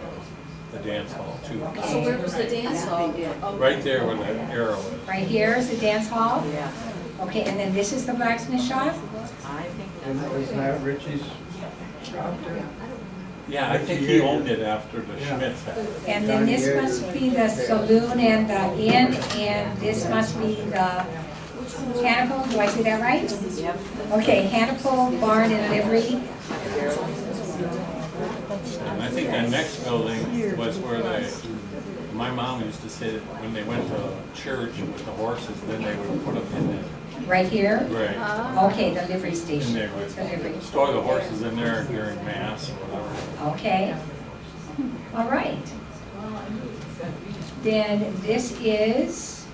the dance hall too. So where was the dance hall? Right there where that arrow is. Right here is the dance hall? Yeah. Okay, and then this is the blacksmith shop? I think Isn't that Richie's shop there? Yeah, I think he owned it after the Schmitz had it. And then this must be the saloon and the inn, and this must be the Hannibal, do I say that right? Yep. Okay, Hannibal Barn and Livery. And I think the next building was where my mom used to say that when they went to church with the horses, then they would put them in there. Right here? Right. Okay, the livery And station. they would The livery. store the horses in there during mass or whatever. Okay. All right. Then this is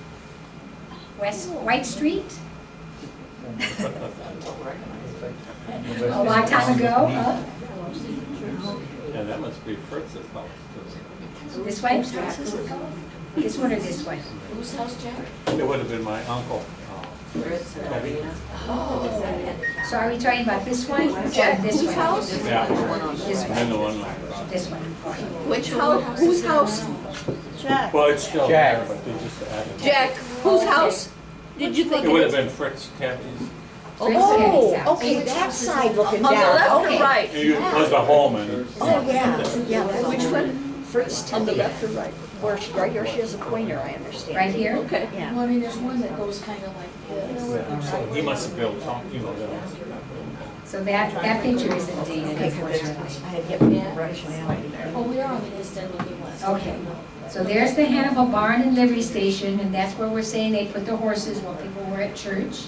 West White Street. A long time ago, huh? Yeah, that must be Fritz's house. This way? This one or this one? Whose house, Jack? It would have been my uncle. Teddy. So are we talking about this one or this one? house? Yeah. This And then the one, one like, this one. Which house? Whose house? Jack. well, it's still Jack. there, but they just added. Jack, whose house did you think It it would have was? been Fritz Tabby's. Oh, okay, that side looking On the down, left okay. or right? It was the home and. Oh, yeah, which one? Fritz on the left or right? Where, right here, she has a pointer, I understand. Right here? Okay. Yeah. Well, I mean, there's one that goes kind of like this. So he must have built, you know, the. So that picture isn't dated, unfortunately. I had given you rationality there. Oh, we are on the east end looking west. Okay, so there's the Hannibal Barn and Livery Station, and that's where we're saying they put the horses while people were at church.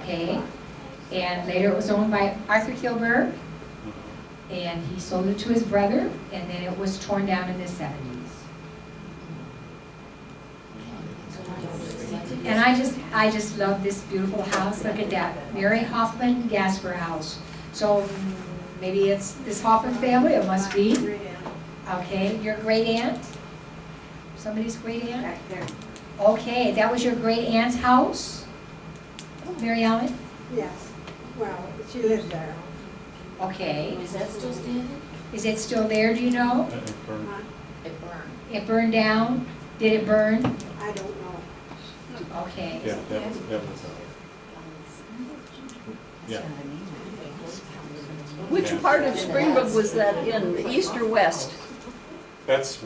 Okay, and later it was owned by Arthur Kilberg, and he sold it to his brother, and then it was torn down in the 70s. And I just love this beautiful house. Look at that, Mary Hoffman Gasper house. So maybe it's this Hoffman family, it must be. Okay, your great aunt? Somebody's great aunt? Back there. Okay, that was your great aunt's house? Mary Ellen? Yes, well, she lives there. Okay, Is that still standing? is it still there, do you know? It burned. It burned. It burned down? Did it burn? I don't know. Okay. Yeah, that was, yeah. Which part of Springbrook was that in, the east or west? That's,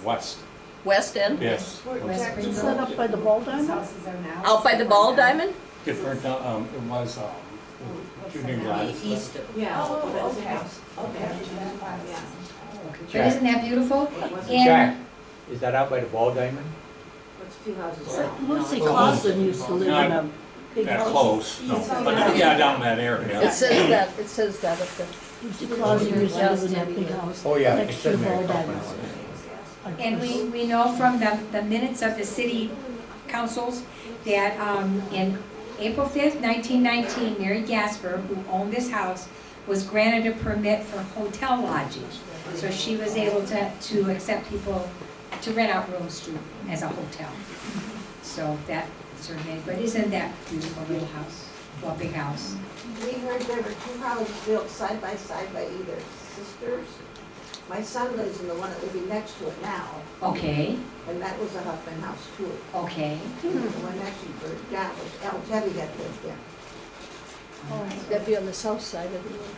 west, West end? yes. West Is that Springbrook? up by the ball diamond? Out by the ball diamond? It burned down, it was, Judy Gladys. But isn't that beautiful? Jack, is that out by the ball diamond? Lucy Clausen used to live in a big That house. close, no, but yeah, down in that area. It says that up there. Lucy Clausen used to live in that big house. Oh, yeah, Next it's to the in ball there. diamond. And we know from the minutes of the city councils that in April 5th, 1919, Mary Gasper, who owned this house, was granted a permit for hotel lodging. So she was able to accept people, to rent out rooms as a hotel. So that certainly, but isn't that beautiful little house, well, big house? We heard there were two houses built side by either sisters. My son lives in the one that would be next to it now, Okay, and that was a Huffman house too. okay. The one actually burned down was El Teddy that lived there. That'd be on the south side of the road.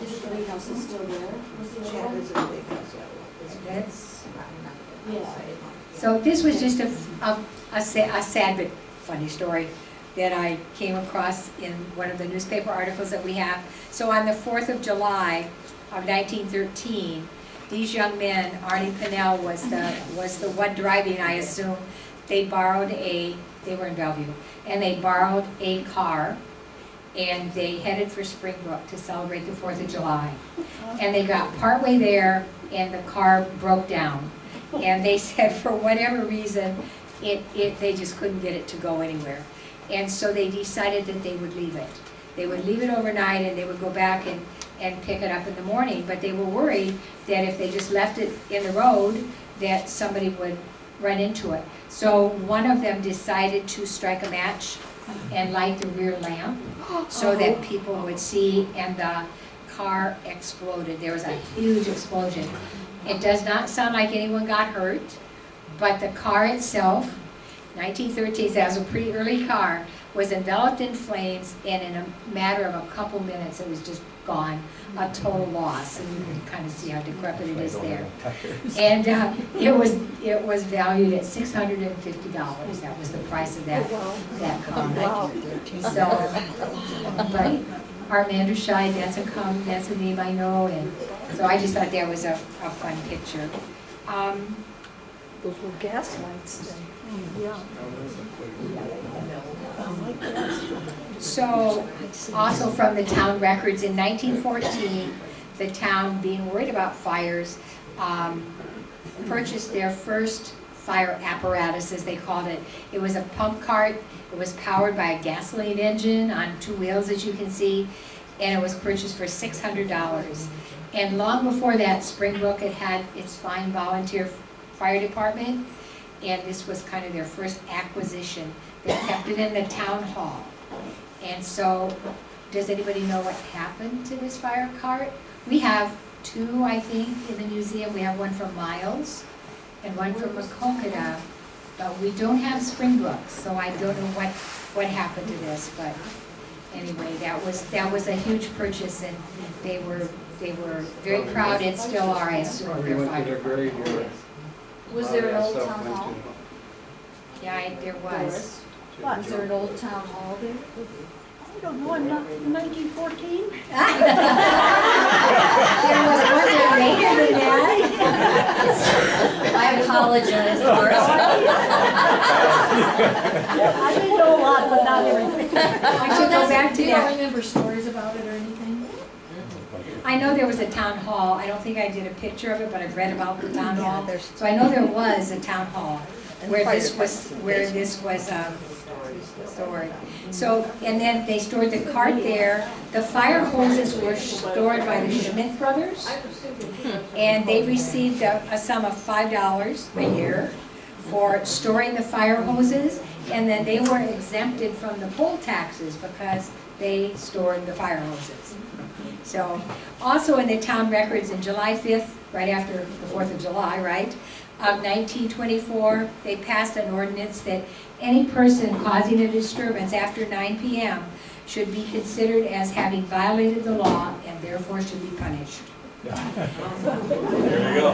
Is it the big house that's still there? Was the Chad other is one? in the big house, yeah. That's, Yeah. so this was just a sad but funny story that I came across in one of the newspaper articles that we have. So on the 4th of July of 1913, these young men, Arnie Pinnell was the one driving, I assume. They were in Bellevue, and they borrowed a car, and they headed for Springbrook to celebrate the 4th of July. And they got partway there, and the car broke down. And they said for whatever reason, they just couldn't get it to go anywhere. And so they decided that they would leave it. They would leave it overnight, and they would go back and pick it up in the morning. But they were worried that if they just left it in the road, that somebody would run into it. So one of them decided to strike a match and light the rear lamp so that people would see, and the car exploded. There was a huge explosion. It does not sound like anyone got hurt, but the car itself, 1913, that was a pretty early car, was enveloped in flames, and in a matter of a couple minutes, it was just gone, a total loss. And you can kind of see how decrepit it is there. And it was valued at $650. That was the price of that car. So, but Art Manderscheid, that's a name I know, and so I just thought that was a fun picture. Those were gas lights then. Yeah. So, also from the town records, in 1914, the town, being worried about fires, purchased their first fire apparatus, as they called it. It was a pump cart. It was powered by a gasoline engine on two wheels, as you can see, and it was purchased for $600. And long before that, Springbrook had its fine volunteer Fire Department, and this was kind of their first acquisition. They kept it in the town hall. And so, does anybody know what happened to this fire cart? We have two, I think, in the museum. We have one from Miles and one from Macokota, but we don't have Springbrook, so I don't know what happened to this. But anyway, that was a huge purchase, and they were very proud and still are, I assume, of We their went to fire the department. graveyard. Was there an All old that town stuff went hall? to- Yeah, there was. What? Is there an old town hall there? I don't know, in 1914? There was one there later than that. I apologize, Doris. I didn't know a lot, but not everything. I should go back to Do you don't that. remember stories about it or anything? I know there was a town hall. I don't think I did a picture of it, but I've read about the town Yeah, hall. there's- So I know there was a town hall And where fire this was, stored. So, and then they stored the cart there. The fire hoses were stored by the Schmidt brothers. And they received a sum of $5 a year for storing the fire hoses. And then they were exempted from the poll taxes because they stored the fire hoses. So, also in the town records, in July 5th, right after the 4th of July, right, of 1924, they passed an ordinance that any person causing a disturbance after 9 p.m. should be considered as having violated the law and therefore should be punished. There you go.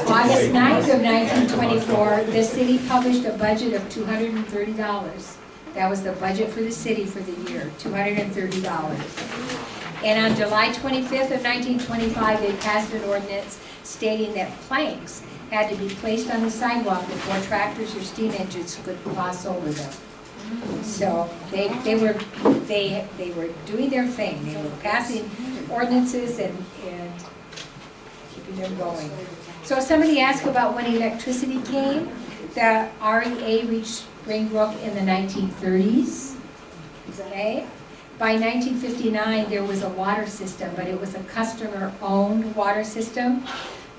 August 9th of 1924, the city published a budget of $230. That was the budget for the city for the year, $230. And on July 25th of 1925, they passed an ordinance stating that planks had to be placed on the sidewalk before tractors or steam engines could cross over them. So they were doing their thing. They were passing ordinances and keeping them going. So somebody asked about when electricity came. The REA reached Springbrook in the 1930s. Okay. By 1959, there was a water system, but it was a customer-owned water system.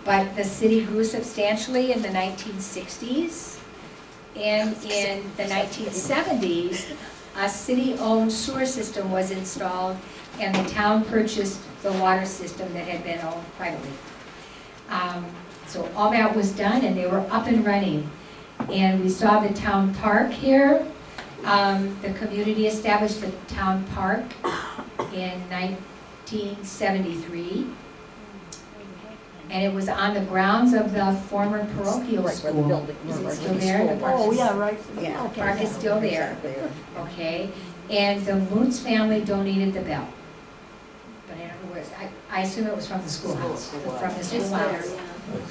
But the city grew substantially in the 1960s. And in the 1970s, a city-owned sewer system was installed, and the town purchased the water system that had been owned privately. So all that was done, and they were up and running. And we saw the town park here. The community established the town park in 1973. And it was on the grounds of the former parochial school. Is it still there? The park Oh, is- yeah, right. Yeah. The park is still there. Okay, and the Moots family donated the bell. But I don't know where, I assume it was from the schoolhouse, from the schoolhouse.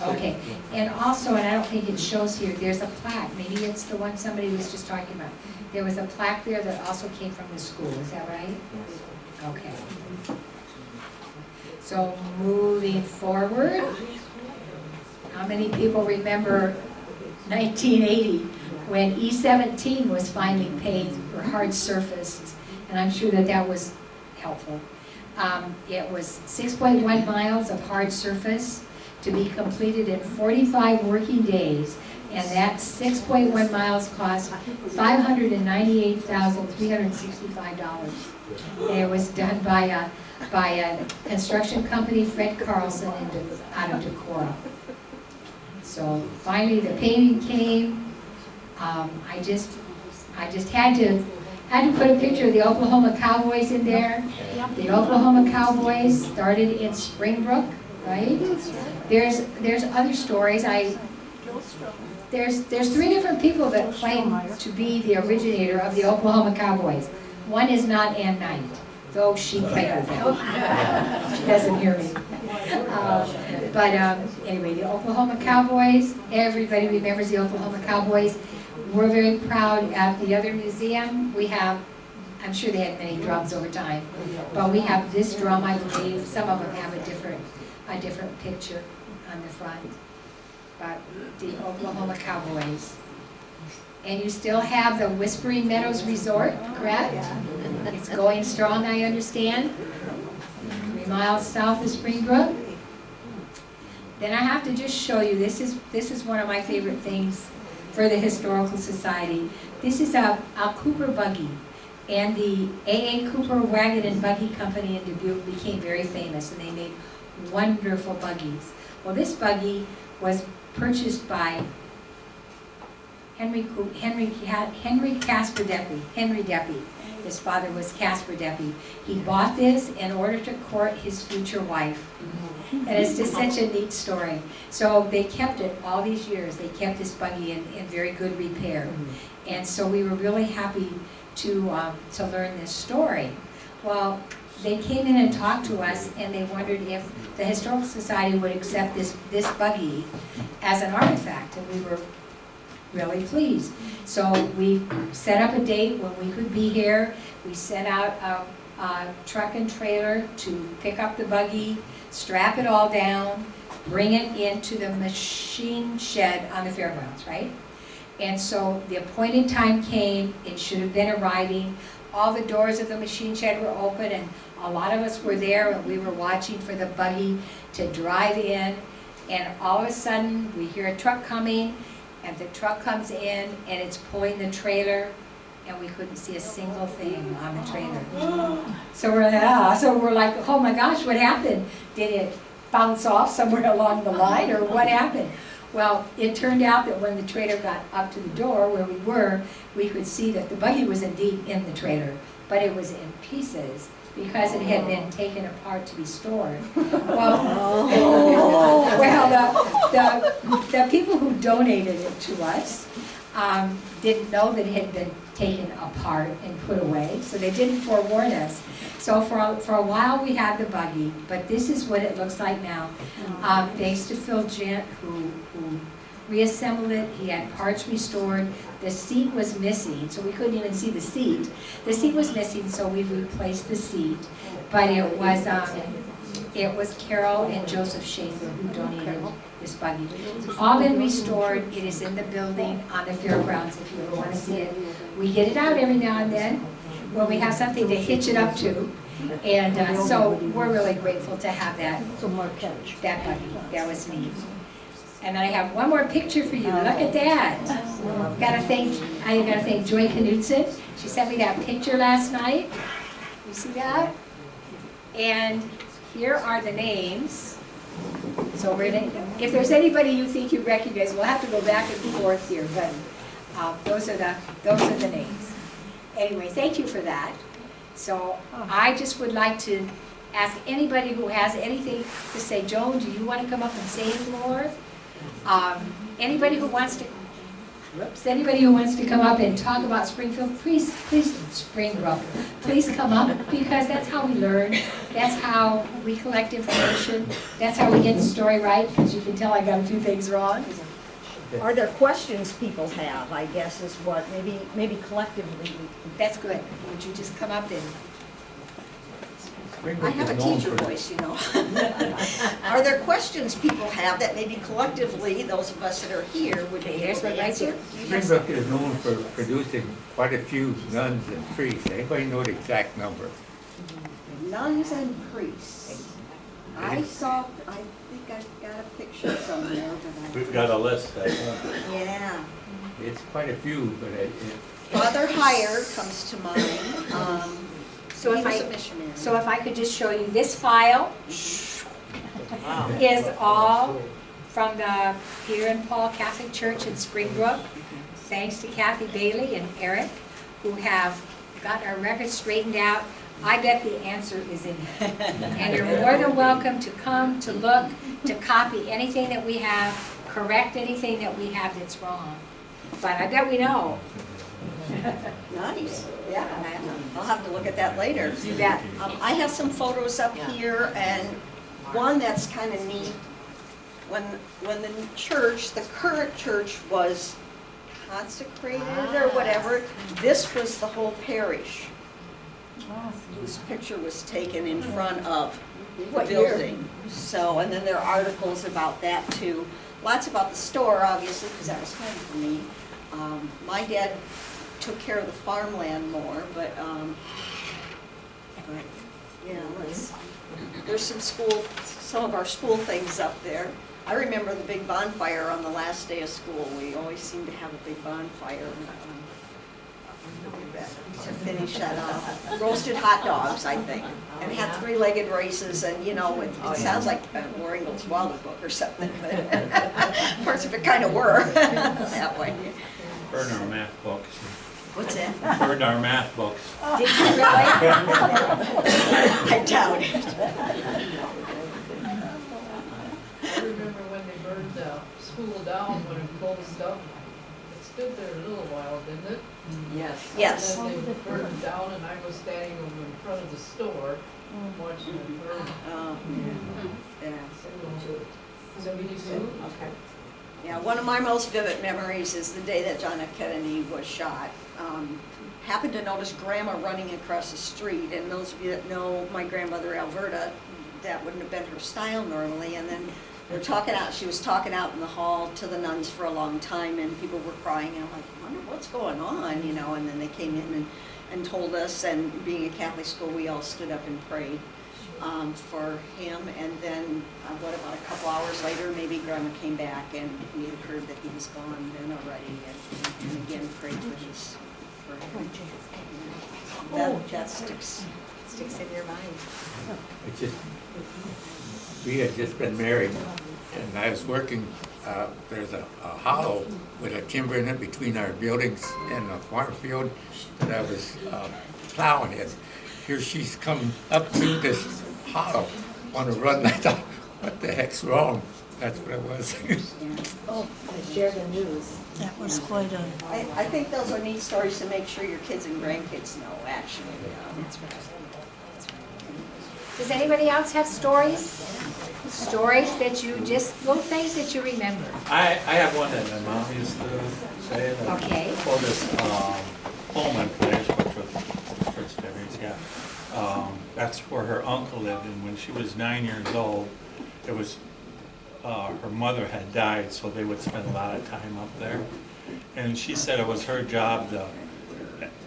Okay, and also, and I don't think it shows here, there's a plaque, maybe it's the one somebody was just talking about. There was a plaque there that also came from the school, is that right? Okay. So moving forward, how many people remember 1980 when E17 was finally paved or hard surfaced? And I'm sure that that was helpful. It was 6.1 miles of hard surface to be completed in 45 working days, and that 6.1 miles cost $598,365. And it was done by a construction company, Fred Carlson, out of Decorah. So finally, the paving came. I just had to put a picture of the Oklahoma Cowboys in there. The Oklahoma Cowboys started in Springbrook, right? There's other stories. There's 3 different people that claim to be the originator of the Oklahoma Cowboys. One is not Ann Knight, though she played with them. She doesn't hear me. Anyway, the Oklahoma Cowboys, everybody remembers the Oklahoma Cowboys. We're very proud at the other museum. We have, I'm sure they had many drums over time, but we have this drum, I believe. Some of them have a different picture on the front. But the Oklahoma Cowboys. And you still have the Whispering Meadows Resort, correct? It's going strong, I understand. 3 miles south of Springbrook. then I have to just show you, this is one of my favorite things for the Historical Society. This is a Cooper buggy. And the A.A. Cooper Wagon and Buggy Company in Dubuque became very famous, and they made wonderful buggies. Well, this buggy was purchased by Henry Casper Deppy. Henry Deppy. His father was Casper Deppy. He bought this in order to court his future wife. And it's just such a neat story. So they kept it all these years. They kept this buggy in very good repair. And so we were really happy to learn this story. Well, they came in and talked to us, and they wondered if the Historical Society would accept this buggy as an artifact, and we were really pleased. So we set up a date when we could be here. We sent out a truck and trailer to pick up the buggy, strap it all down, bring it into the machine shed on the fairgrounds, right? And so the appointed time came. It should have been arriving. All the doors of the machine shed were open, and a lot of us were there, and we were watching for the buggy to drive in. And all of a sudden, we hear a truck coming, and the truck comes in, and it's pulling the trailer, and we couldn't see a single thing on the trailer. So we're like, oh my gosh, what happened? Did it bounce off somewhere along the line, or what happened? Well, it turned out that when the trailer got up to the door where we were, we could see that the buggy was indeed in the trailer, but it was in pieces because it had been taken apart to be stored. Well, the people who donated it to us didn't know that it had been taken apart and put away, so they didn't forewarn us. So for a while we had the buggy, but this is what it looks like now. Thanks to Phil Gent, who reassembled it. He had parts restored. The seat was missing, so we couldn't even see the seat. The seat was missing, so we replaced the seat. But it was Carol and Joseph Schaefer who donated this buggy. It's all been restored. It is in the building on the fairgrounds if you ever want to see it. We get it out every now and then when we have something to hitch it up to. And so we're really grateful to have that buggy. That was neat. And then I have one more picture for you. Look at that. I gotta thank Joy Knudsen. She sent me that picture last night. You see that? And here are the names. So we're gonna, if there's anybody you think you recognize, we'll have to go back and forth here, but those are the names. Anyway, thank you for that. So I just would like to ask anybody who has anything to say. Joan, do you want to come up and say anything more? Anybody who wants to come up and talk about Springfield, please, Springbrook, please come up, because that's how we learn. That's how we collect information. That's how we get the story right, because you can tell I got a few things wrong. Are there questions people have, I guess, is what, maybe collectively. That's good. Would you just come up and... I have a teacher voice, you know. Are there questions people have that maybe collectively, those of us that are here, would be able to answer? Springbrook is known for producing quite a few nuns and priests. Anybody know the exact number? Nuns and priests. I think I've got a picture somewhere. We've got a list. Yeah. It's quite a few, but Father Hire comes to mind. So if I could just show you, this file is all from the Peter and Paul Catholic Church in Springbrook. Thanks to Kathy Bailey and Eric, who have got our records straightened out. I bet the answer is in here. And you're more than welcome to come, to look, to copy anything that we have, correct anything that we have that's wrong. But I bet we know. Nice. Yeah, I'll have to look at that later. You bet. I have some photos up here, and one that's kind of neat. When the church, the current church, was consecrated or whatever, this was the whole parish whose picture was taken in front of the building. So, and then there are articles about that too. Lots about the store, obviously, because that was home for me. My dad took care of the farmland more, but yeah, there's some of our school things up there. I remember the big bonfire on the last day of school. We always seemed to have a big bonfire to finish that off. Roasted hot dogs, I think, and had three-legged races, and you know, it sounds like a War Ingalls Wilder book or something, but of course, if it kind of were that way. Burned our math books. What's that? Burned our math books. Did you really? I doubt it. I remember when they burned the school down, when it closed up. It stood there a little while, didn't it? Yes. Yes. And then they burned it down, and I was standing over in front of the store watching it burn. Yeah. 72? Okay. Yeah, one of my most vivid memories is the day that John F. Kennedy was shot. Happened to notice Grandma running across the street, and those of you that know my grandmother Alberta, that wouldn't have been her style normally. And then they're talking out. She was talking out in the hall to the nuns for a long time, and people were crying. And I'm like, I wonder what's going on, you know. And then they came in and told us. And being a Catholic school, we all stood up and prayed for him. And then, what about a couple hours later, maybe Grandma came back, and we had heard that he was gone then already, and again prayed for his. That sticks in your mind. It's just, we had just been married, and I was working, there's a hollow with a timber in it between our buildings and a farm field that I was plowing in. Here she's come up through this hollow on a run. I thought, what the heck's wrong? That's what it was. Share the news. That was quite a... I think those are neat stories to make sure your kids and grandkids know, actually. That's right. Does anybody else have stories? Stories that you just, little things that you remember? I have one that my mom used to say. That Okay. For this Pullman place, which was Fritz Berry's, yeah. That's where her uncle lived, and when she was 9 years old, it was her mother had died, so they would spend a lot of time up there. And she said it was her job to,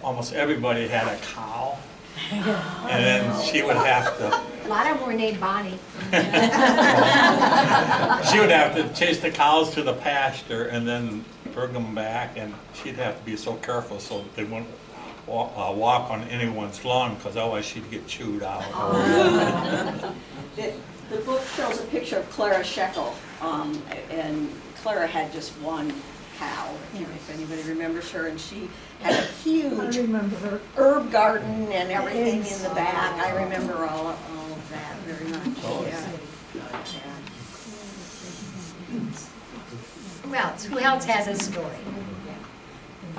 almost everybody had a cow, and then she would have to, A lot of them were named Bonnie. she would have to chase the cows to the pasture and then bring them back, and she'd have to be so careful so they wouldn't walk on anyone's lawn, because otherwise she'd get chewed out. The book shows a picture of Clara Shekel, and Clara had just one cow, if anybody remembers her, and she had a I huge remember her. herb garden and everything in the back. I remember all of that very much. Oh, Yeah. Who else? Who else has a story?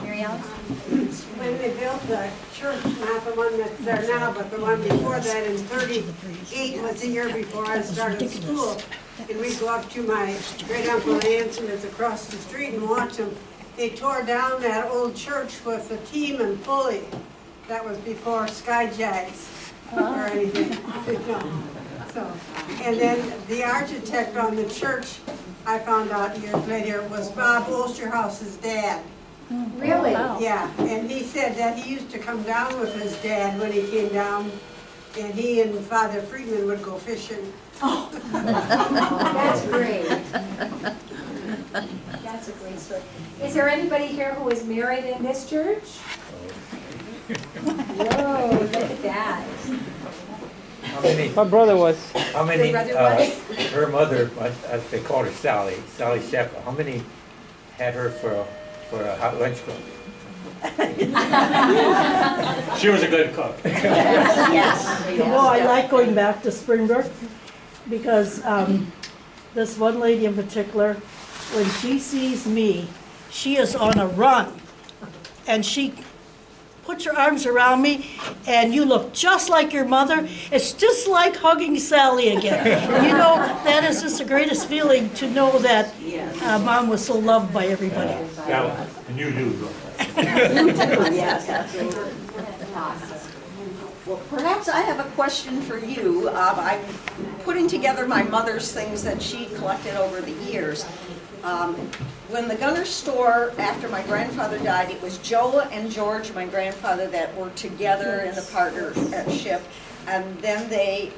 Mary Ellen? When they built the church, not the one that's there now, but the one before that in 38 was the year before I started school. And we'd go up to my great uncle and aunts and it's across the street and watch them. They tore down that old church with a team and pulley. That was before Skyjags or anything. So, and then the architect on the church, I found out years later, was Bob Osterhaus's dad. Really? Yeah, and he said that he used to come down with his dad when he came down, and he and Father Friedman would go fishing. Oh, that's great. That's a great story. Is there anybody here who is married in this church? Whoa, look at that. How many, My brother was. how many, Your brother was? her mother, as they called her Sally Shekel, how many had her for a hot lunch club? She was a good cook. Yes. You know, I like going back to Springbrook because this one lady in particular, when she sees me, she is on a run. And she puts her arms around me, and you look just like your mother. It's just like hugging Sally again. You know, that is just the greatest feeling to know that Mom was so loved by everybody. Yeah, and you do. Yes, absolutely. Well, perhaps I have a question for you. I'm putting together my mother's things that she collected over the years. When the gunner store, after my grandfather died, it was Joe and George, my grandfather, that were together in the partnership. And then they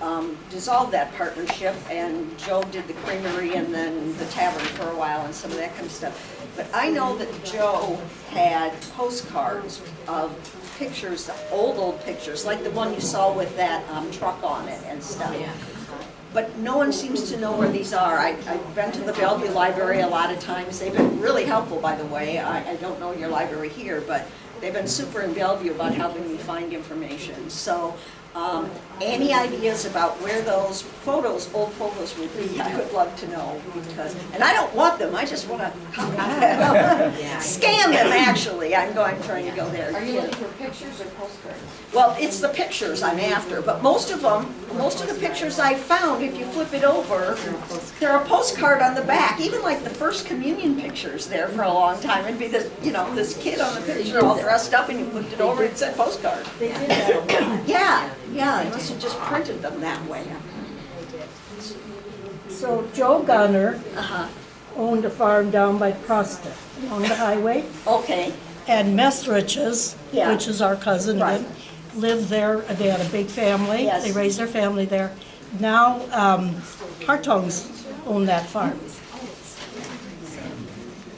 dissolved that partnership, and Joe did the creamery and then the tavern for a while and some of that kind of stuff. But I know that Joe had postcards of pictures, old pictures, like the one you saw with that truck on it and stuff. But no one seems to know where these are. I've been to the Bellevue Library a lot of times. They've been really helpful, by the way. I don't know your library here, but they've been super in Bellevue about helping me find information. So any ideas about where those photos, old photos would be, I would love to know, because, and I don't want them, I just want to scan them, actually. I'm trying to go there. Are you looking for pictures or postcards? Well, it's the pictures I'm after, but most of the pictures I found, if you flip it over, they're a postcard on the back. Even like the first communion pictures there for a long time. It'd be this, this kid on the picture all dressed up, and you flipped it over, it said postcard. They did that a lot. Yeah, they must have just printed them that way. So Joe Gunner Uh-huh, owned a farm down by Proston, on the highway. okay, And Messriches, Yeah. which is our cousin, Right. lived there. They had a big family. Yes. They raised their family there. Now, Hartongs own that farm.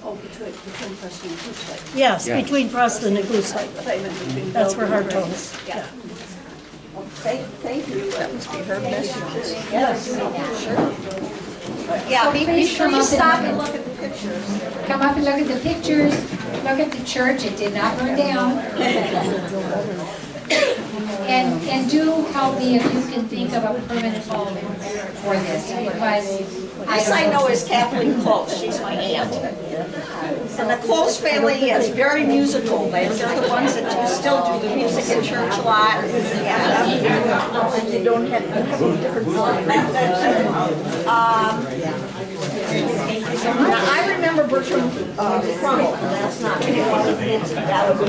oh, between Preston and Goose Lake. Yes, Yeah. between Preston and Goose Lake. That's where Hartongs. Yeah. Well, thank you, that must be her messages. Yes, sure. But yeah, be Please sure come you up and stop look and at- look at the pictures. Come up and look at the pictures, look at the church, it did not burn down. And do help me if you can think of a permanent home for this, because This I know is Kathleen Close, she's my aunt. And the Close family is very musical, they're the ones that still do the music in church a lot. Yeah. And they don't have different farms. Now, I remember Bertram Crummell, and that's not, that was